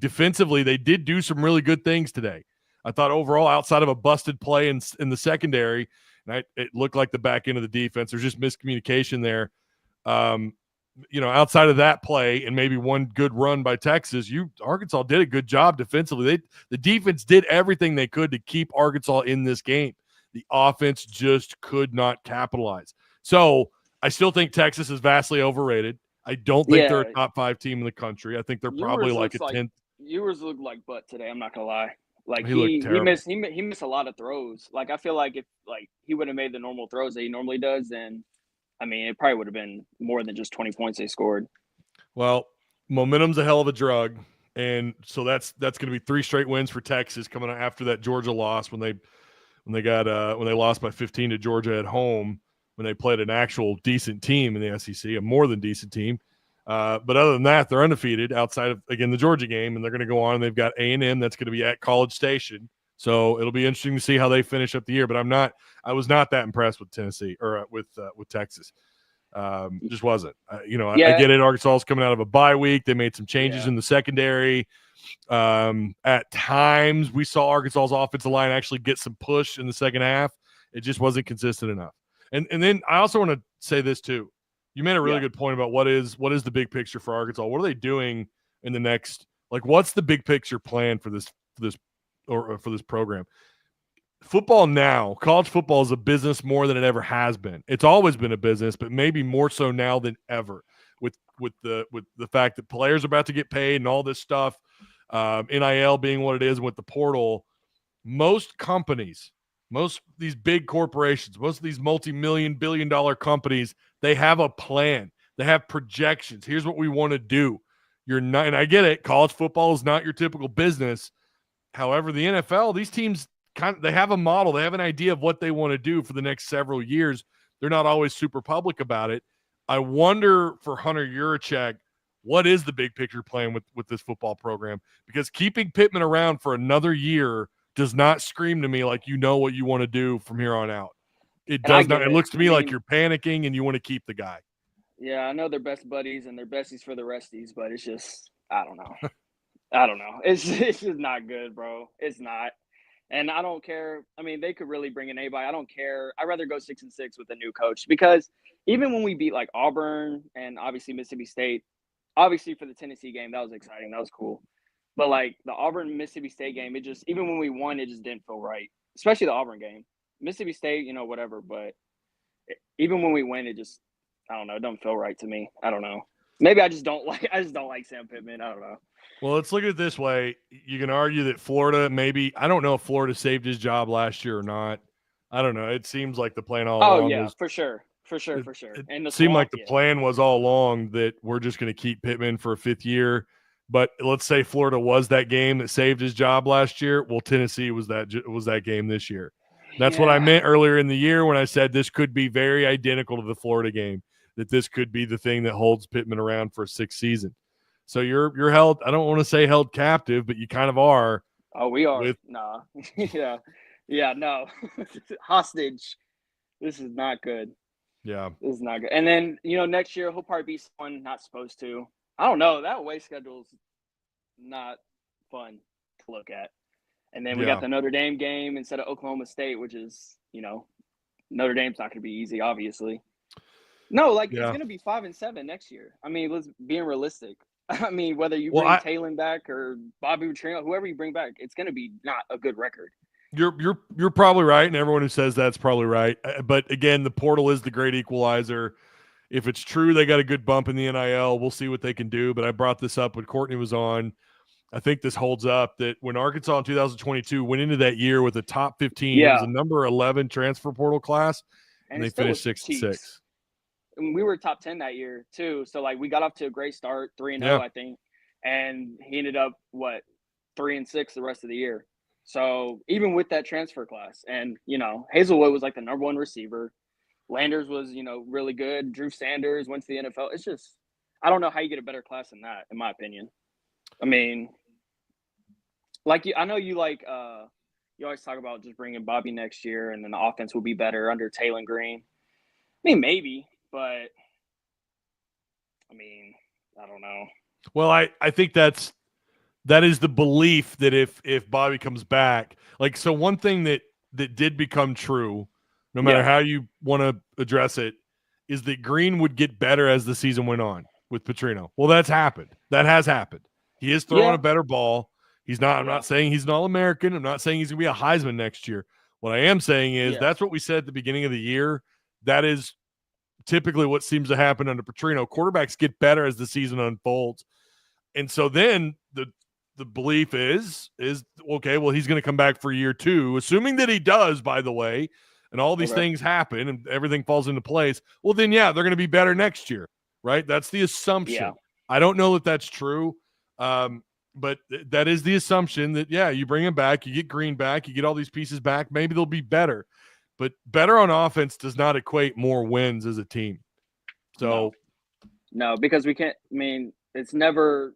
Defensively, they did do some really good things today. I thought overall, outside of a busted play in the secondary, and it looked like the back end of the defense, there's just miscommunication there. Outside of that play and maybe one good run by Texas, Arkansas did a good job defensively. The defense did everything they could to keep Arkansas in this game. The offense just could not capitalize. So I still think Texas is vastly overrated. I don't think they're a top 5 team in the country. I think they're probably like a 10th. Ewers looked like butt today. I'm not gonna lie. He missed a lot of throws. I feel like if he would have made the normal throws that he normally does, then it probably would have been more than just 20 points they scored. Well, momentum's a hell of a drug, and so that's going to be 3 straight wins for Texas coming after that Georgia loss when they when they lost by 15 to Georgia at home, when they played an actual decent team in the SEC, a more than decent team. But other than that, they're undefeated outside of, again, the Georgia game, and they're going to go on. And they've got A&M that's going to be at College Station. So it'll be interesting to see how they finish up the year. But I was not that impressed with Tennessee or with Texas. Just wasn't. I get it. Arkansas is coming out of a bye week. They made some changes in the secondary. At times, we saw Arkansas's offensive line actually get some push in the second half. It just wasn't consistent enough. And then I also want to say this too. You made a really good point about what is the big picture for Arkansas. What are they doing in the next? Like, what's the big picture plan for this program? Football now, college football is a business more than it ever has been. It's always been a business, but maybe more so now than ever with the fact that players are about to get paid and all this stuff, NIL being what it is, with the portal. Most companies, most of these big corporations, most of these multi-million, billion-dollar companies, they have a plan. They have projections. Here's what we want to do. You're not, and I get it, college football is not your typical business. However, the NFL, these teams they have a model. They have an idea of what they want to do for the next several years. They're not always super public about it. I wonder for Hunter Yurachek, what is the big picture plan with this football program? Because keeping Pittman around for another year does not scream to me like you know what you want to do from here on out. It does not. It looks to me like you're panicking and you want to keep the guy. Yeah, I know they're best buddies and they're besties for the resties, but it's just, I don't know. I don't know. It's just not good, bro. It's not. And I don't care. I mean, they could really bring in anybody. I don't care. I'd rather go 6-6 with a new coach, because even when we beat like Auburn and obviously Mississippi State, obviously for the Tennessee game, that was exciting. That was cool. But like the Auburn Mississippi State game, even when we won, it just didn't feel right, especially the Auburn game. Mississippi State, whatever. But even when we win, it just, I don't know. It don't feel right to me. I don't know. Maybe I just don't like Sam Pittman. I don't know. Well, let's look at it this way. You can argue that Florida, I don't know if Florida saved his job last year or not. I don't know. It seems like the plan all along was, for sure. And it seemed like the plan was all along that we're just going to keep Pittman for a fifth year. But let's say Florida was that game that saved his job last year. Well, Tennessee was that game this year. That's what I meant earlier in the year when I said this could be very identical to the Florida game, that this could be the thing that holds Pittman around for a sixth season. So you're held, I don't want to say held captive, but you kind of are. Oh, we are. Nah. Yeah, no. Hostage. This is not good. Yeah. This is not good. And then, next year he'll probably be someone not supposed to. I don't know. That away schedule's not fun to look at. And then we got the Notre Dame game instead of Oklahoma State, which is, Notre Dame's not going to be easy, obviously. No, it's going to be 5-7 next year. I mean, let's being realistic. I mean, whether you bring Talon back or Bobby Petrino, whoever you bring back, it's going to be not a good record. You're probably right, and everyone who says that's probably right. But again, the portal is the great equalizer. If it's true they got a good bump in the NIL, we'll see what they can do. But I brought this up when Courtney was on. I think this holds up, that when Arkansas in 2022 went into that year with a top 15, it was a number 11 transfer portal class, and they finished 6-6. And we were top 10 that year too. So we got off to a great start, 3-0, I think. And he ended up 3-6 the rest of the year. So even with that transfer class, and Hazelwood was the number one receiver. Landers was, really good. Drew Sanders went to the NFL. It's just, I don't know how you get a better class than that, in my opinion. I mean, I know you you always talk about just bringing Bobby next year and then the offense will be better under Talon Green. I mean, maybe. But, I mean, I don't know. Well, I think that is the belief that if Bobby comes back, so one thing that did become true, no matter how you want to address it, is that Green would get better as the season went on with Petrino. Well, that's happened. That has happened. He is throwing a better ball. He's not. I'm not saying he's an All-American. I'm not saying he's going to be a Heisman next year. What I am saying is that's what we said at the beginning of the year. That is typically what seems to happen under Petrino. Quarterbacks get better as the season unfolds. And so then the belief is okay, well, he's going to come back for year two, assuming that he does, by the way, and all these things happen and everything falls into place. Well, then, they're going to be better next year, right? That's the assumption. Yeah. I don't know that that's true. but that is the assumption that, yeah, you bring him back, you get Green back, you get all these pieces back, maybe they'll be better. But better on offense does not equate more wins as a team. So no, because we can't. I mean, it's never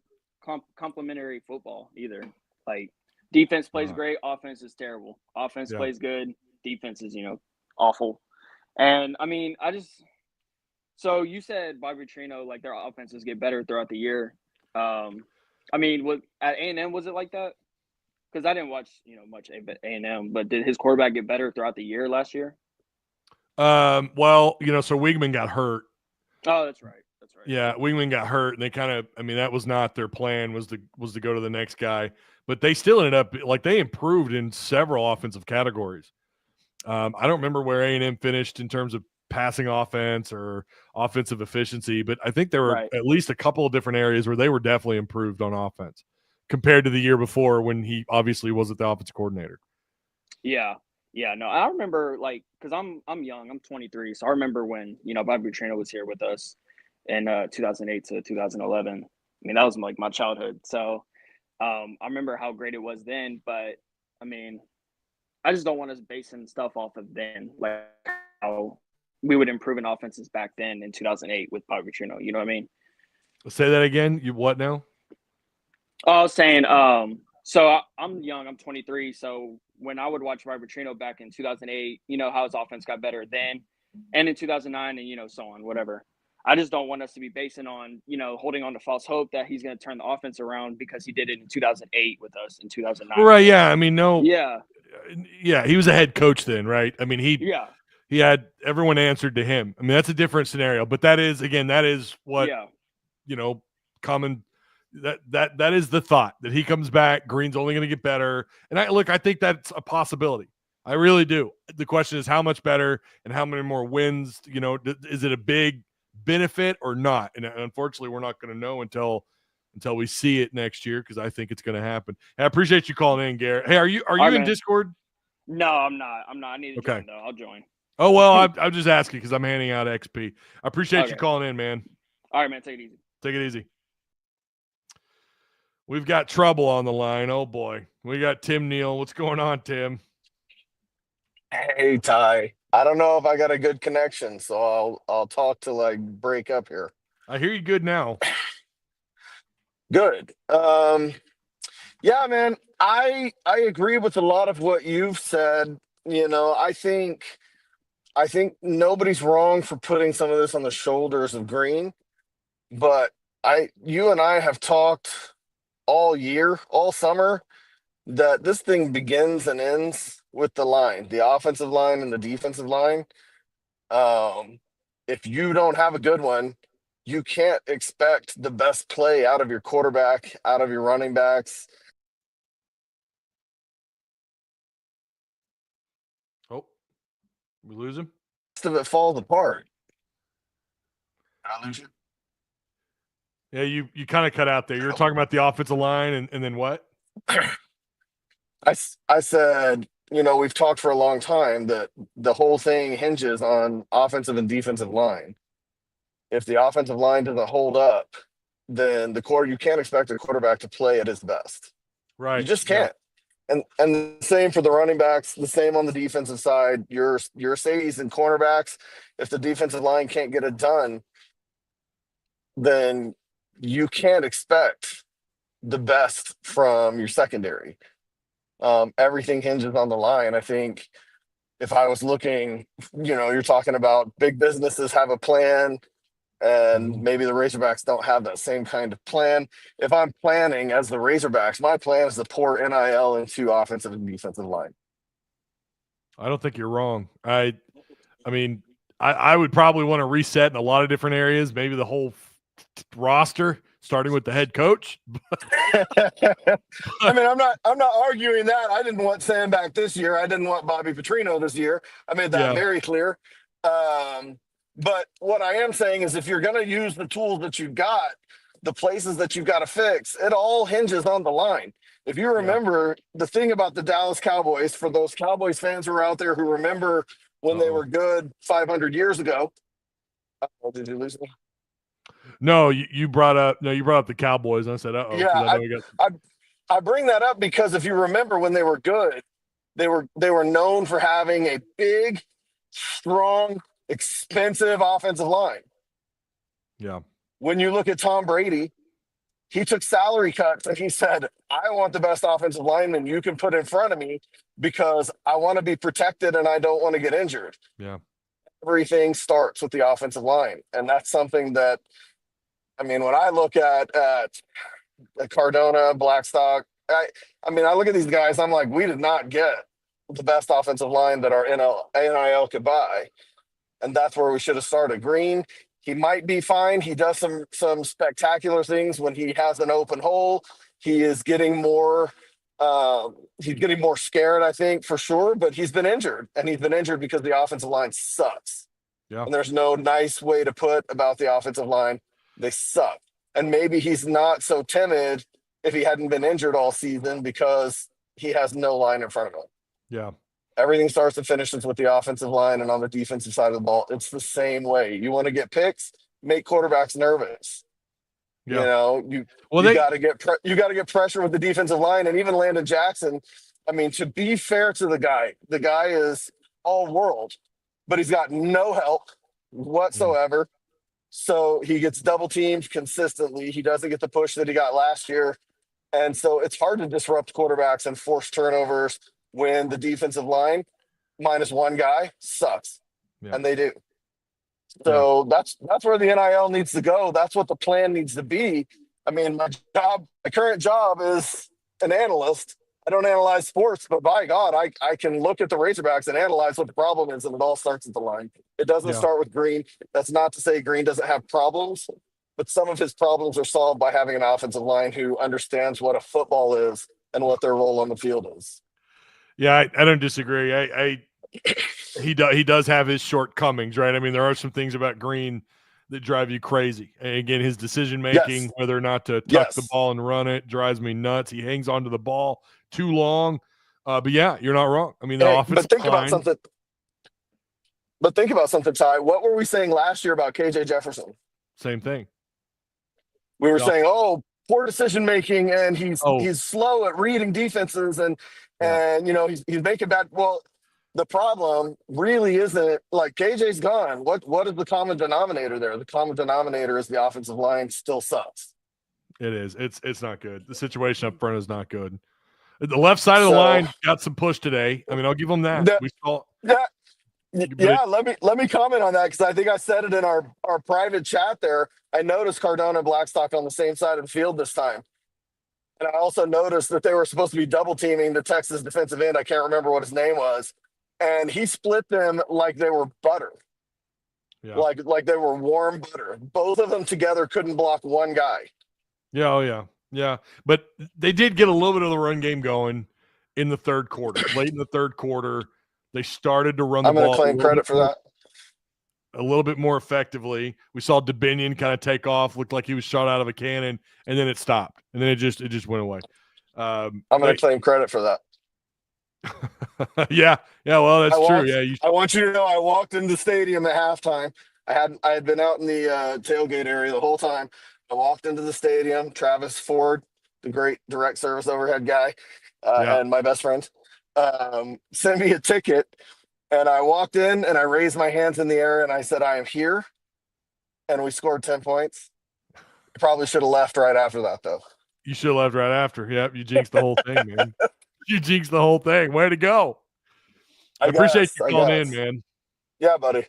complementary football either. Like defense plays great, offense is terrible. Offense plays good, defense is awful. And I mean, so you said Bobby Petrino, like their offenses get better throughout the year. I mean, at A&M was it like that? Because I didn't watch much A&M, but did his quarterback get better throughout the year last year? Well, so Weigman got hurt. Oh, that's right. Yeah, Weigman got hurt, and they kind of, I mean, that was not their plan, was to go to the next guy. But they still ended up, like, they improved in several offensive categories. I don't remember where A&M finished in terms of passing offense or offensive efficiency, but I think there were at least a couple of different areas where they were definitely improved on offense compared to the year before when he obviously wasn't the offensive coordinator. Yeah. Yeah, no, I remember, like, because I'm young, I'm 23, so I remember when, Bobby Petrino was here with us in 2008 to 2011. I mean, that was like my childhood. So I remember how great it was then, but I mean, I just don't want us basing stuff off of then, like how we would improve in offenses back then in 2008 with Bobby Petrino. You know what I mean? Say that again. You what now? I was saying, so I'm young, I'm 23. So when I would watch Bobby Petrino back in 2008, how his offense got better then and in 2009 and, so on, whatever. I just don't want us to be basing on, holding on to false hope that he's going to turn the offense around because he did it in 2008 with us in 2009. Right. Yeah. I mean, no. Yeah. Yeah. He was a head coach then, right? I mean, he had everyone answered to him. I mean, that's a different scenario, but that is what, common, that is the thought that he comes back. Green's only going to get better. And I think that's a possibility. I really do. The question is how much better and how many more wins, is it a big benefit or not? And unfortunately, we're not going to know until we see it next year, because I think it's going to happen. Hey, I appreciate you calling in, Garrett. Hey, are you in Discord? No, I'm not. I need to join, though. I'll join. Oh, well, I'm just asking because I'm handing out XP. I appreciate you calling in, man. All right, man. Take it easy. Take it easy. We've got trouble on the line. Oh, boy. We got Tim Neal. What's going on, Tim? Hey, Ty. I don't know if I got a good connection, so I'll talk to break up here. I hear you good now. Good. Yeah, man. I agree with a lot of what you've said. I think nobody's wrong for putting some of this on the shoulders of Green, but you and I have talked all year, all summer, that this thing begins and ends with the line, the offensive line and the defensive line. If you don't have a good one, you can't expect the best play out of your quarterback, out of your running backs. Oh, we lose him? Most of it falls apart. Did I lose you? Yeah, you kind of cut out there. You were talking about the offensive line and then what? I said, we've talked for a long time that the whole thing hinges on offensive and defensive line. If the offensive line doesn't hold up, then you can't expect a quarterback to play at his best. Right. You just can't. Yeah. And the same for the running backs, the same on the defensive side. Your safeties and cornerbacks, if the defensive line can't get it done, then you can't expect the best from your secondary. Everything hinges on the line. I think if I was looking, you're talking about big businesses have a plan, and maybe the Razorbacks don't have that same kind of plan. If I'm planning as the Razorbacks, my plan is to pour NIL into offensive and defensive line. I don't think you're wrong. I mean, I would probably want to reset in a lot of different areas, maybe the whole roster, starting with the head coach. I mean, I'm not arguing that. I didn't want Sam back this year. I didn't want Bobby Petrino this year. I made that very clear. But what I am saying is if you're going to use the tools that you've got, the places that you've got to fix, it all hinges on the line. If you remember the thing about the Dallas Cowboys, for those Cowboys fans who are out there who remember when they were good 500 years ago. Did you lose me? No, you brought up the Cowboys. And I said, uh-oh. Yeah, I bring that up because if you remember when they were good, they were known for having a big, strong, expensive offensive line. Yeah. When you look at Tom Brady, he took salary cuts and he said, I want the best offensive lineman you can put in front of me because I want to be protected and I don't want to get injured. Yeah. Everything starts with the offensive line. And that's something that, I mean, when I look at Cardona, Blackstock, I look at these guys, I'm like, we did not get the best offensive line that our NIL could buy. And that's where we should have started. Green, he might be fine. He does some spectacular things when he has an open hole. He is getting more scared, I think, for sure, but he's been injured. And he's been injured because the offensive line sucks. Yeah. And there's no nice way to put about the offensive line. They suck. And maybe he's not so timid if he hadn't been injured all season because he has no line in front of him. Yeah. Everything starts and finishes with the offensive line, and on the defensive side of the ball, it's the same way. You want to get picks, make quarterbacks nervous. Yeah. You know, you got to get pressure with the defensive line, and even Landon Jackson. I mean, to be fair to the guy is all world, but he's got no help whatsoever. So he gets double teamed consistently. He doesn't get the push that he got last year, and so it's hard to disrupt quarterbacks and force turnovers when the defensive line minus one guy sucks. Yeah. And they do. So that's where the NIL needs to go. That's what the plan needs to be. I mean, my current job is an analyst. I don't analyze sports, but by God, I can look at the Razorbacks and analyze what the problem is, and it all starts at the line. It doesn't start with Green. That's not to say Green doesn't have problems, but some of his problems are solved by having an offensive line who understands what a football is and what their role on the field is. Yeah, I don't disagree. He does have his shortcomings, right? I mean, there are some things about Green that drive you crazy. And again, his decision making, whether or not to tuck the ball and run it, drives me nuts. He hangs onto the ball too long. But yeah, you're not wrong. I mean, the offensive But think about something, Ty. What were we saying last year about KJ Jefferson? Same thing. We were saying, poor decision making, and he's slow at reading defenses, and you know he's making bad. Well, the problem really isn't like KJ's gone. What is the common denominator there? The common denominator is the offensive line still sucks. It is. It's not good. The situation up front is not good. The left side of the line got some push today. I mean, I'll give them that. We saw. Let me comment on that because I think I said it in our private chat there. I noticed Cardona and Blackstock on the same side of the field this time. And I also noticed that they were supposed to be double teaming the Texas defensive end. I can't remember what his name was. And he split them like they were butter. Yeah. Like they were warm butter. Both of them together couldn't block one guy. Yeah, oh yeah. Yeah. But they did get a little bit of the run game going in the third quarter. Late in the third quarter, they started to run the ball. I'm going to claim credit for that. A little bit more effectively. We saw Dubinion kind of take off, looked like he was shot out of a cannon, and then it stopped. And then it just went away. I'm going to claim credit for that. Yeah, well, that's true. Yeah, I want you to know I walked into the stadium at halftime. I had been out in the tailgate area the whole time. I walked into the stadium. Travis Ford, the great direct service overhead guy, and my best friend, sent me a ticket. And I walked in and I raised my hands in the air and I said, I am here. And we scored 10 points. I probably should have left right after that, though. You should have left right after. Yep, you jinxed the whole thing, man. You jinxed the whole thing. Way to go. I appreciate you calling in, man. Yeah, buddy.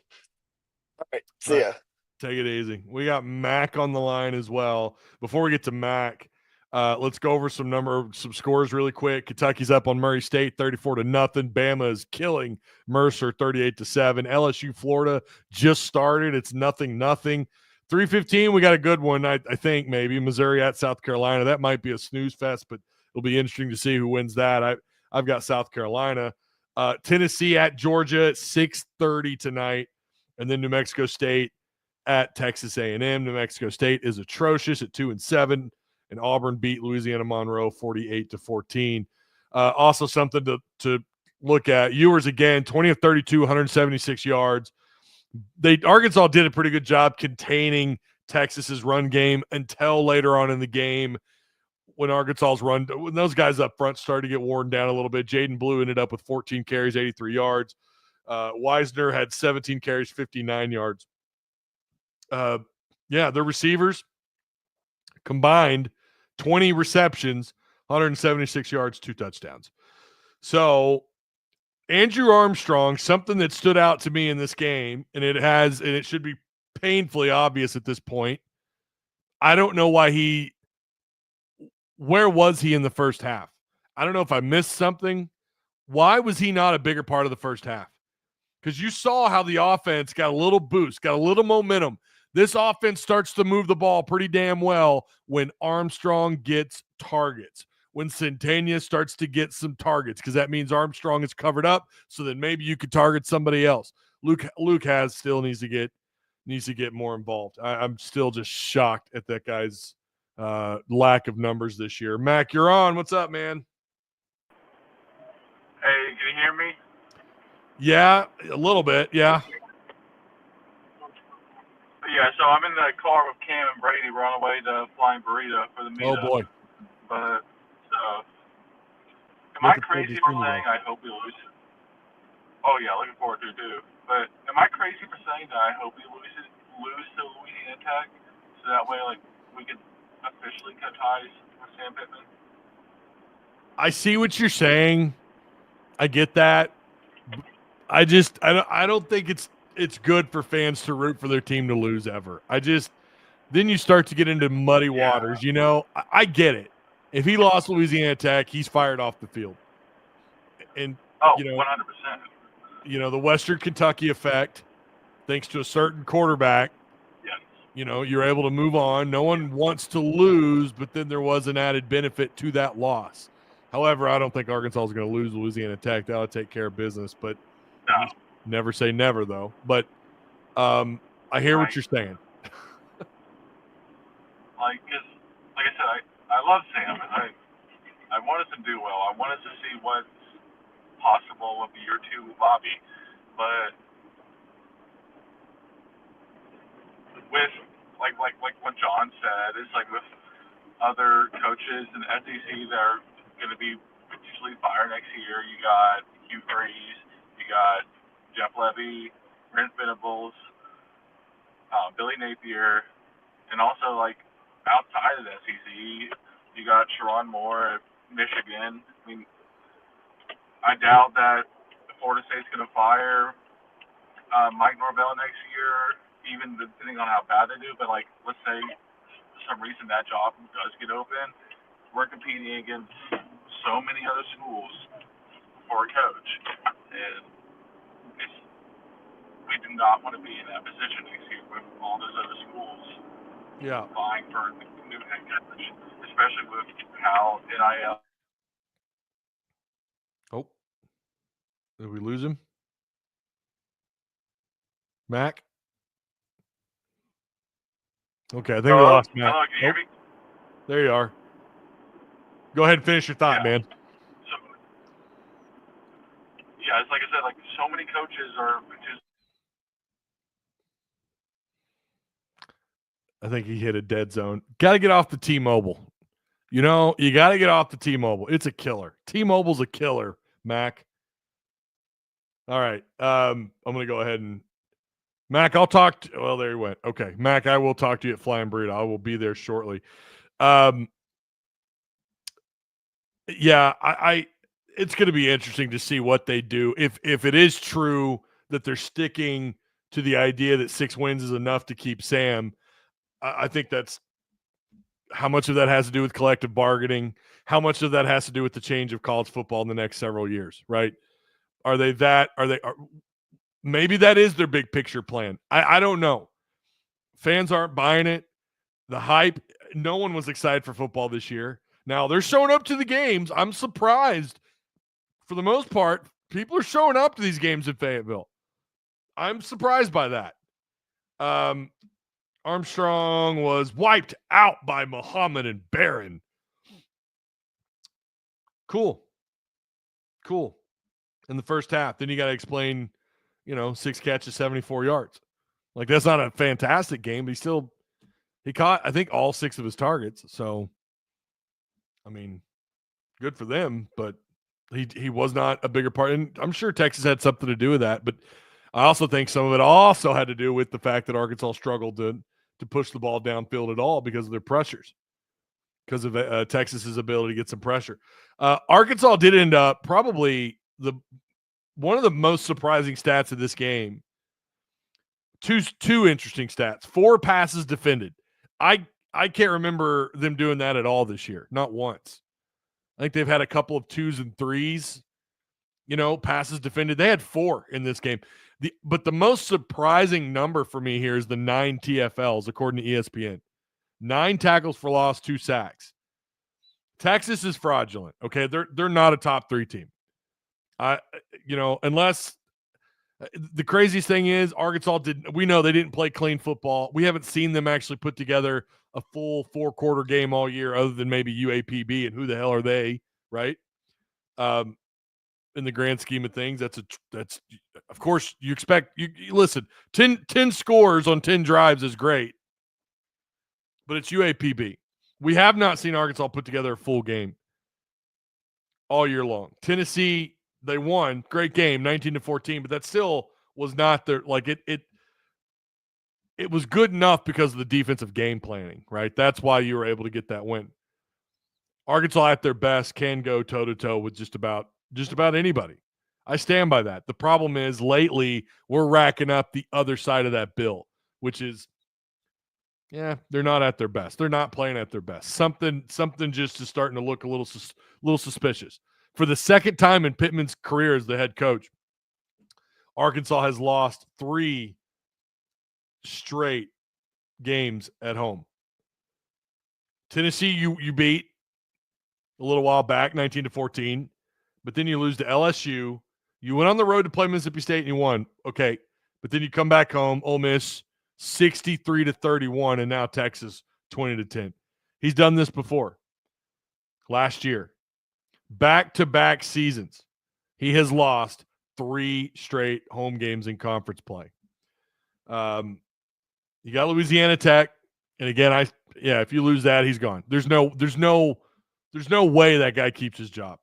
All right. See ya. Take it easy. We got Mac on the line as well. Before we get to Mac, let's go over some scores really quick. Kentucky's up on Murray State 34-0. Bama is killing Mercer 38-7. LSU Florida just started. It's 0-0. 3:15. We got a good one. I think maybe Missouri at South Carolina. That might be a snooze fest, but it'll be interesting to see who wins that. I've got South Carolina. Tennessee at Georgia at 6:30 tonight, and then New Mexico State at Texas A&M. New Mexico State is atrocious at 2-7. And Auburn beat Louisiana Monroe 48-14. Also something to look at. Ewers again, 20 of 32, 176 yards. Arkansas did a pretty good job containing Texas's run game until later on in the game when when those guys up front started to get worn down a little bit. Jaden Blue ended up with 14 carries, 83 yards. Wisner had 17 carries, 59 yards. Their receivers combined 20 receptions, 176 yards, 2 touchdowns. So Andrew Armstrong, something that stood out to me in this game, and it should be painfully obvious at this point. I don't know where was he in the first half? I don't know if I missed something. Why was he not a bigger part of the first half? Because you saw how the offense got a little boost, got a little momentum. This offense starts to move the ball pretty damn well when Armstrong gets targets, when Centennial starts to get some targets, because that means Armstrong is covered up, so then maybe you could target somebody else. Luke still needs to get more involved. I'm still just shocked at that guy's lack of numbers this year. Mac, you're on. What's up, man? Hey, can you hear me? Yeah, a little bit. Yeah. Yeah, so I'm in the car with Cam and Brady. We're on the way to Flying Burrito for the meetup. Oh, boy. But, am I crazy for saying I hope we lose? Oh, yeah, looking forward to it, too. But am I crazy for saying that I hope we lose to Louisiana Tech so that way, we could officially cut ties with Sam Pittman? I see what you're saying. I get that. I don't think it's good for fans to root for their team to lose ever. Then you start to get into muddy waters, you know. I get it. If he lost Louisiana Tech, he's fired off the field. And 100%. You know, the Western Kentucky effect, thanks to a certain quarterback. Yes. You know, you're able to move on. No one wants to lose, but then there was an added benefit to that loss. However, I don't think Arkansas is going to lose Louisiana Tech. That'll take care of business, but never say never, though. But I hear what you're saying. Like I said, I love Sam, and I want us to do well. I want us to see what's possible with year 2 with Bobby. But with like what John said, it's like with other coaches in the SEC that are going to be potentially fired next year. You got Hugh Freeze, you got Jeff Levy, Brent Venables, Billy Napier, and also outside of the SEC, you got Sharon Moore at Michigan. I mean, I doubt that Florida State's going to fire Mike Norvell next year, even depending on how bad they do. But let's say for some reason that job does get open, we're competing against so many other schools for a coach, and we do not want to be in that position next year with all those other schools. Yeah. Vying for the new head coach, especially with how NIL. Oh, did we lose him? Mac? Okay, I think we lost Mac. Hello, can you hear me? There you are. Go ahead and finish your thought, man. So, it's like I said, so many coaches are just. I think he hit a dead zone. Got to get off the T-Mobile. You know, you got to get off the T-Mobile. It's a killer. T-Mobile's a killer, Mac. All right. I'm going to go ahead and Mac, I'll talk to well, there he went. Okay. Mac, I will talk to you at Flying Burrito. I will be there shortly. It's going to be interesting to see what they do. If it is true that they're sticking to the idea that 6 wins is enough to keep Sam, I think that's how much of that has to do with collective bargaining, how much of that has to do with the change of college football in the next several years, right? Maybe that is their big picture plan. I don't know. Fans aren't buying it. The hype, no one was excited for football this year. Now they're showing up to the games. I'm surprised. For the most part, people are showing up to these games in Fayetteville. I'm surprised by that. Armstrong was wiped out by Muhammad and Barron. Cool. In the first half. Then you got to explain, 6 catches, 74 yards. That's not a fantastic game, but he still He caught, I think, all 6 of his targets. So, I mean, good for them, but he was not a bigger part. And I'm sure Texas had something to do with that. But I also think some of it also had to do with the fact that Arkansas struggled to push the ball downfield at all because of their pressures, because of Texas's ability to get some pressure. Arkansas did end up probably one of the most surprising stats of this game. Two interesting stats. 4 passes defended. I can't remember them doing that at all this year. Not once. I think they've had a couple of 2s and 3s, passes defended. They had 4 in this game. But the most surprising number for me here is the 9 TFLs, according to ESPN. 9 tackles for loss, 2 sacks. Texas is fraudulent. Okay, they're not a top 3 team. Unless the craziest thing is Arkansas we know they didn't play clean football. We haven't seen them actually put together a full 4-quarter game all year, other than maybe UAPB, and who the hell are they, right? In the grand scheme of things, that's of course you expect. You listen, 10 scores on 10 drives is great, but it's UAPB. We have not seen Arkansas put together a full game all year long. Tennessee, they won, great game, 19-14, but that still was not their it was good enough because of the defensive game planning, right? That's why you were able to get that win. Arkansas at their best can go toe-to-toe with just about anybody. I stand by that. The problem is lately we're racking up the other side of that bill, which is, they're not at their best. They're not playing at their best. Something just is starting to look a little suspicious. For the second time in Pittman's career as the head coach, Arkansas has lost 3 straight games at home. Tennessee, you beat a little while back, 19-14, but then you lose to LSU. You went on the road to play Mississippi State and you won. Okay, but then you come back home, Ole Miss 63-31, and now Texas 20-10. He's done this before. Last year, back-to-back seasons, he has lost 3 straight home games in conference play. You got Louisiana Tech, and again, if you lose that, he's gone. There's no way that guy keeps his job.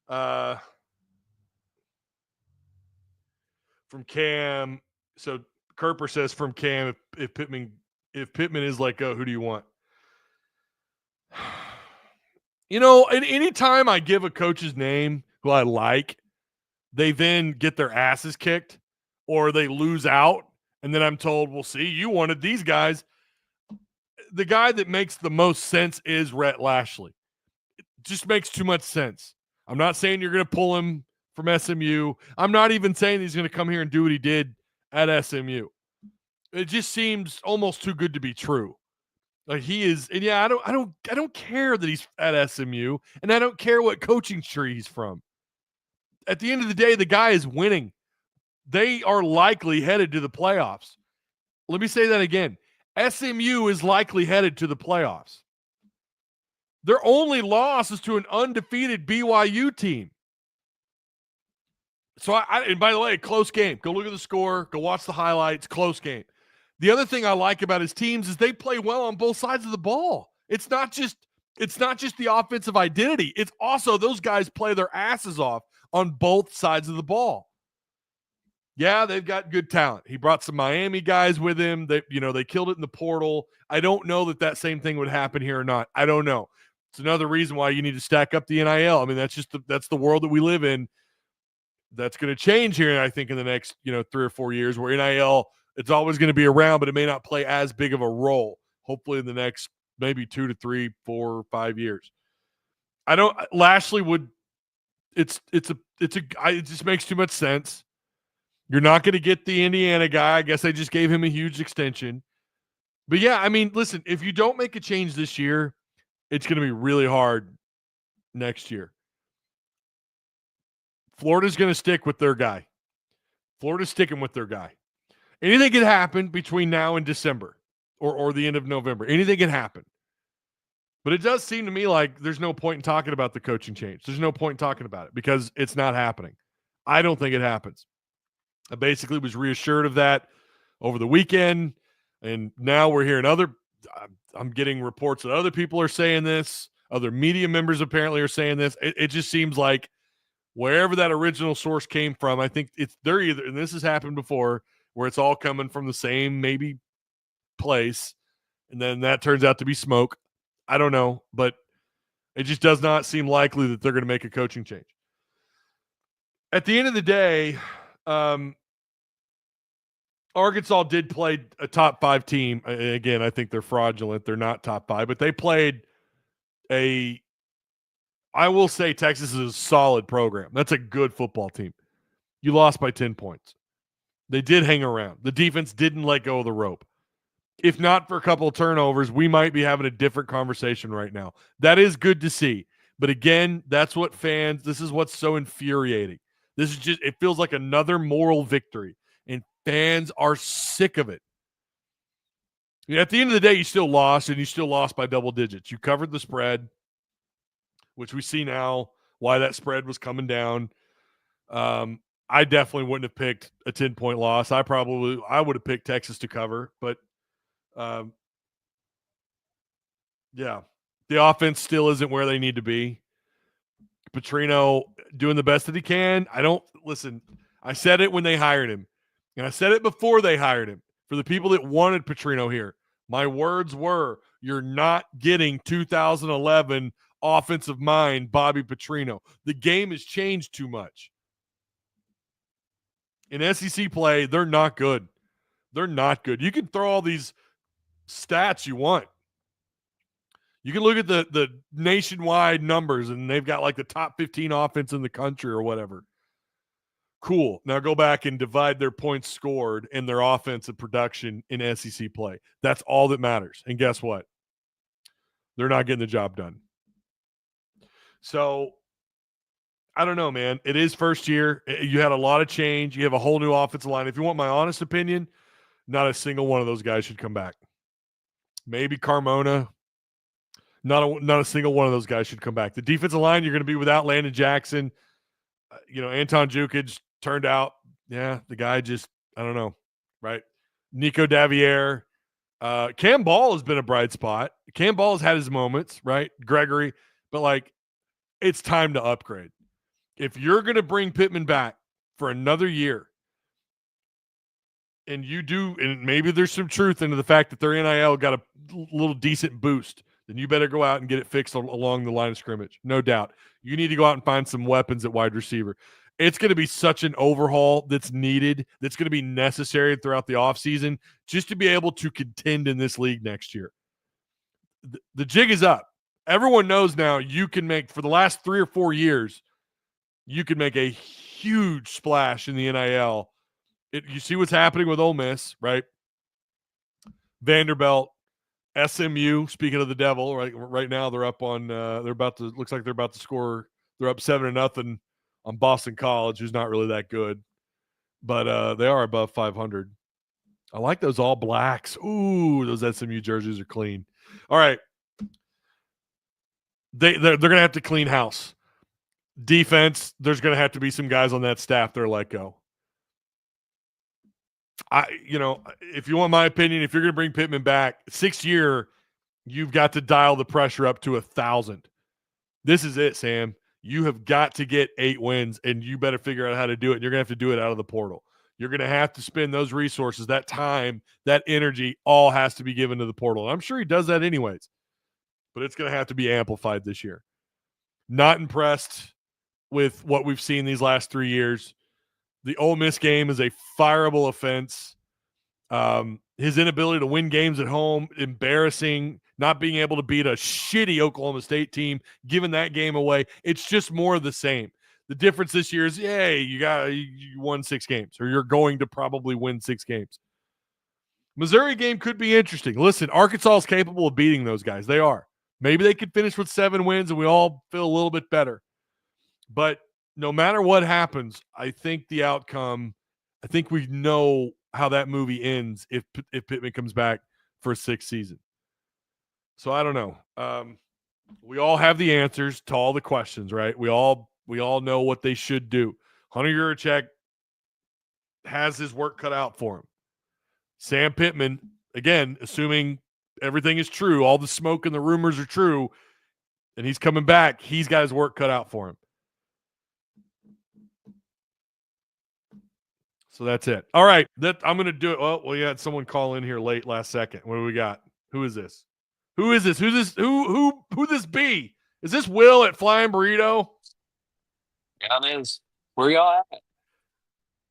From Cam, so Kerper says from Cam, if Pittman is let go, who do you want? And anytime I give a coach's name who I like, they then get their asses kicked or they lose out. And then I'm told, well, see, you wanted these guys. The guy that makes the most sense is Rhett Lashley. It just makes too much sense. I'm not saying you're going to pull him from SMU. I'm not even saying he's going to come here and do what he did at SMU. It just seems almost too good to be true. Like he is, and I don't care that he's at SMU, and I don't care what coaching tree he's from. At the end of the day, the guy is winning. They are likely headed to the playoffs. Let me say that again. SMU is likely headed to the playoffs. Their only loss is to an undefeated BYU team. So, and by the way, close game. Go look at the score. Go watch the highlights. Close game. The other thing I like about his teams is they play well on both sides of the ball. It's not just the offensive identity. It's also those guys play their asses off on both sides of the ball. Yeah, they've got good talent. He brought some Miami guys with him. They killed it in the portal. I don't know that same thing would happen here or not. I don't know. It's another reason why you need to stack up the NIL. I mean, that's the world that we live in. That's going to change here, I think, in the next 3 or 4 years, where NIL, it's always going to be around, but it may not play as big of a role. Hopefully, in the next maybe 2 to 3, 4, 5 years. Lashley would. It just makes too much sense. You're not going to get the Indiana guy. I guess they just gave him a huge extension. But yeah, I mean, listen, if you don't make a change this year, it's going to be really hard next year. Florida's going to stick with their guy. Florida's sticking with their guy. Anything can happen between now and December or the end of November. Anything can happen. But it does seem to me like there's no point in talking about the coaching change. There's no point in talking about it because it's not happening. I don't think it happens. I basically was reassured of that over the weekend. And now we're hearing I'm getting reports that other people are saying this. Other media members apparently are saying this. It just seems like wherever that original source came from, I think they're either, and this has happened before, where it's all coming from the same maybe place, and then that turns out to be smoke. I don't know, but it just does not seem likely that they're going to make a coaching change. At the end of the day, Arkansas did play a top 5 team. Again, I think they're fraudulent. They're not top 5, but they played I will say Texas is a solid program. That's a good football team. You lost by 10 points. They did hang around. The defense didn't let go of the rope. If not for a couple of turnovers, we might be having a different conversation right now. That is good to see. But again, this is what's so infuriating. This is just, it feels like another moral victory, and fans are sick of it. At the end of the day, you still lost, and you still lost by double digits. You covered the spread, which we see now why that spread was coming down. I definitely wouldn't have picked a 10-point loss. I would have picked Texas to cover, but yeah, the offense still isn't where they need to be. Petrino doing the best that he can. I said it when they hired him, and I said it before they hired him. For the people that wanted Petrino here, my words were, you're not getting 2011 offensive mind Bobby Petrino. The game has changed too much. In SEC play, they're not good. They're not good. You can throw all these stats you want. You can look at the nationwide numbers, and they've got like the top 15 offense in the country or whatever. Cool. Now go back and divide their points scored and their offensive production in SEC play. That's all that matters. And guess what? They're not getting the job done. So, I don't know, man. It is first year. You had a lot of change. You have a whole new offensive line. If you want my honest opinion, not a single one of those guys should come back. Maybe Carmona. Not a single one of those guys should come back. The defensive line, you're going to be without Landon Jackson. Anton Jukic turned out, the guy just, I don't know, right? Nico Davier. Cam Ball has been a bright spot. Cam Ball has had his moments, right? Gregory. But, it's time to upgrade. If you're going to bring Pittman back for another year, and you do, and maybe there's some truth into the fact that their NIL got a little decent boost, then you better go out and get it fixed along the line of scrimmage. No doubt. You need to go out and find some weapons at wide receiver. It's going to be such an overhaul that's needed, that's going to be necessary throughout the offseason just to be able to contend in this league next year. The jig is up. Everyone knows now you can make, for the last 3 or 4 years, you can make a huge splash in the NIL. You see what's happening with Ole Miss, right? Vanderbilt, SMU, speaking of the devil, right now they're up on looks like they're about to score. They're up 7-0 on Boston College, who's not really that good. But they are above 500. I like those all blacks. Ooh, those SMU jerseys are clean. All right. They're going to have to clean house. Defense, there's going to have to be some guys on that staff that are let go. If you want my opinion, if you're going to bring Pittman back, 6th year, you've got to dial the pressure up to 1,000. This is it, Sam. You have got to get 8 wins, and you better figure out how to do it. And you're going to have to do it out of the portal. You're going to have to spend those resources, that time, that energy, all has to be given to the portal. And I'm sure he does that anyways, but it's going to have to be amplified this year. Not impressed with what we've seen these last 3 years. The Ole Miss game is a fireable offense. His inability to win games at home, embarrassing, not being able to beat a shitty Oklahoma State team, giving that game away. It's just more of the same. The difference this year is, you won 6 games, or you're going to probably win 6 games. Missouri game could be interesting. Listen, Arkansas is capable of beating those guys. They are. Maybe they could finish with 7 wins and we all feel a little bit better. But no matter what happens, I think the outcome, I think we know how that movie ends if Pittman comes back for a 6th season. So I don't know. We all have the answers to all the questions, right? We all know what they should do. Hunter Yurachek has his work cut out for him. Sam Pittman again, assuming everything is true, all the smoke and the rumors are true, and he's coming back, he's got his work cut out for him. So that's it. All right, I'm going to do it. Well, we had someone call in here late last second. What do we got? Who is this? Who this be? Is this Will at Flying Burrito? Yeah, it is. Where y'all at?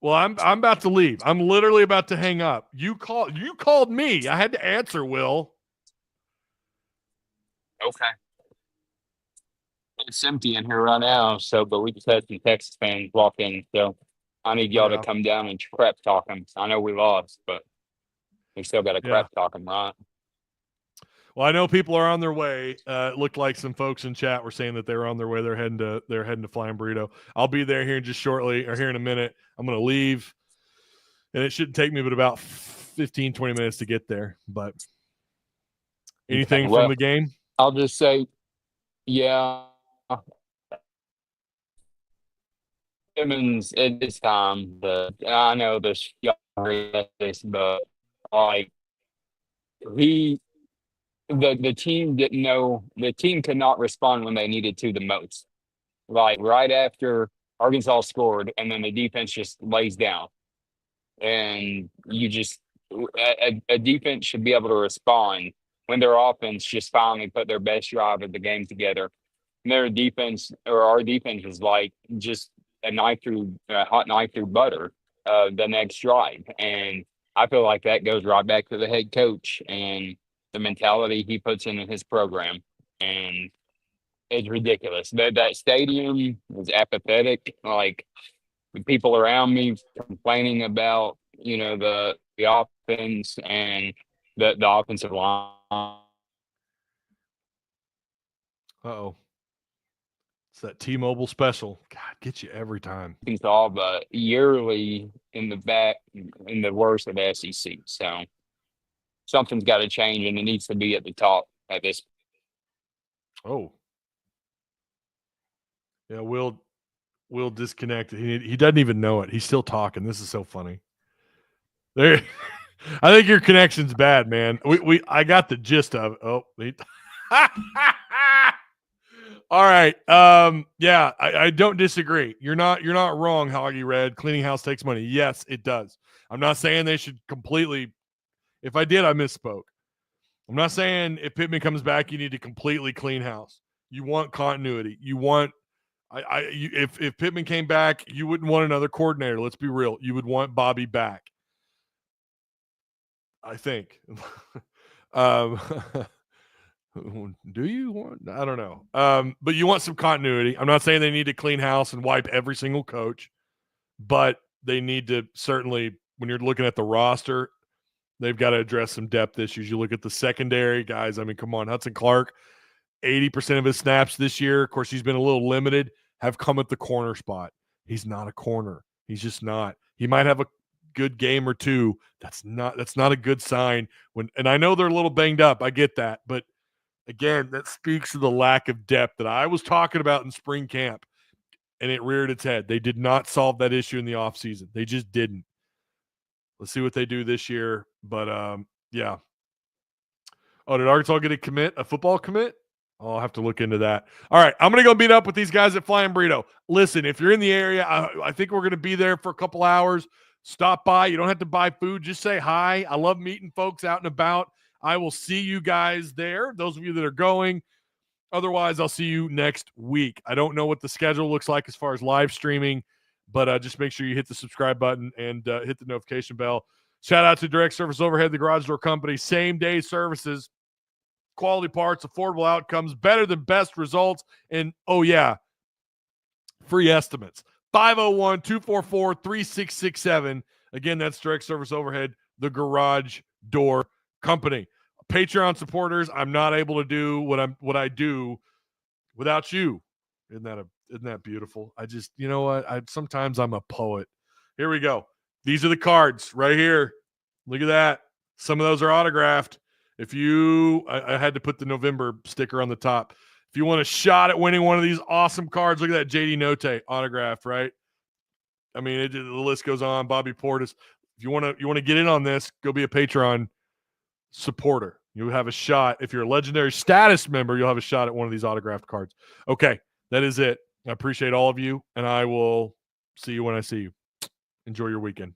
Well, I'm about to leave. I'm literally about to hang up. You called me. I had to answer, Will. Okay. It's empty in here right now, but we just had some Texas fans walk in, so I need y'all to come down and crap talk them. I know we lost, but we still got to crap talk them, right? Well, I know people are on their way. It looked like some folks in chat were saying that they were on their way. They're heading to Flying Burrito. I'll be there here in a minute. I'm going to leave, and it shouldn't take me but about 15, 20 minutes to get there. But anything from the game? I'll just say, yeah. Simmons at this time, I know this, but like the team didn't know, the team could not respond when they needed to the most. Like right after Arkansas scored, and then the defense just lays down, and a defense should be able to respond when their offense just finally put their best drive of the game together. And our defense is like just a hot knife through butter the next drive. And I feel like that goes right back to the head coach and the mentality he puts in his program. And it's ridiculous. That stadium was apathetic. Like the people around me complaining about, the offense and the offensive line. Uh-oh. It's that T-Mobile special. God, get you every time. It's all but yearly in the worst of the SEC. So something's got to change, and it needs to be at the top at this. Oh. Yeah, Will disconnected. He doesn't even know it. He's still talking. This is so funny. There, I think your connection's bad, man. I got the gist of it. Oh, all right. Yeah, I don't disagree. You're not wrong, Hoggy Red. Cleaning house takes money. Yes, it does. I'm not saying they should completely. If I did, I misspoke. I'm not saying if Pittman comes back, you need to completely clean house. You want continuity. You want. If Pittman came back, you wouldn't want another coordinator. Let's be real. You would want Bobby back. I think. Do you want? I don't know. But you want some continuity. I'm not saying they need to clean house and wipe every single coach, but they need to certainly, when you're looking at the roster, they've got to address some depth issues. You look at the secondary guys. I mean, come on, Hudson Clark, 80% of his snaps this year. Of course, he's been a little limited. Have come at the corner spot. He's not a corner. He's just not. He might have a good game or two. That's not a good sign. And I know they're a little banged up. I get that, but again, that speaks to the lack of depth that I was talking about in spring camp, and it reared its head. They did not solve that issue in the offseason. They just didn't. Let's see what they do this year. But, yeah. Oh, did Arkansas get a football commit? I'll have to look into that. All right, I'm going to go meet up with these guys at Flying Burrito. Listen, if you're in the area, I think we're going to be there for a couple hours. Stop by. You don't have to buy food. Just say hi. I love meeting folks out and about. I will see you guys there, those of you that are going. Otherwise, I'll see you next week. I don't know what the schedule looks like as far as live streaming, but just make sure you hit the subscribe button and hit the notification bell. Shout out to Direct Service Overhead, the Garage Door Company. Same-day services, quality parts, affordable outcomes, better than best results, and, oh, yeah, free estimates. 501-244-3667. Again, that's Direct Service Overhead, the Garage Door Company. Patreon supporters, I'm not able to do what I do without you. Isn't that beautiful? I just, you know what? Sometimes I'm a poet. Here we go. These are the cards right here. Look at that. Some of those are autographed. I had to put the November sticker on the top. If you want a shot at winning one of these awesome cards, look at that JD Notte autograph, right? I mean, the list goes on. Bobby Portis. If you want to get in on this, go be a Patreon. supporter. You have a shot. If you're a legendary status member, you'll have a shot at one of these autographed cards. Okay, that is it. I appreciate all of you, and I will see you when I see you. Enjoy your weekend.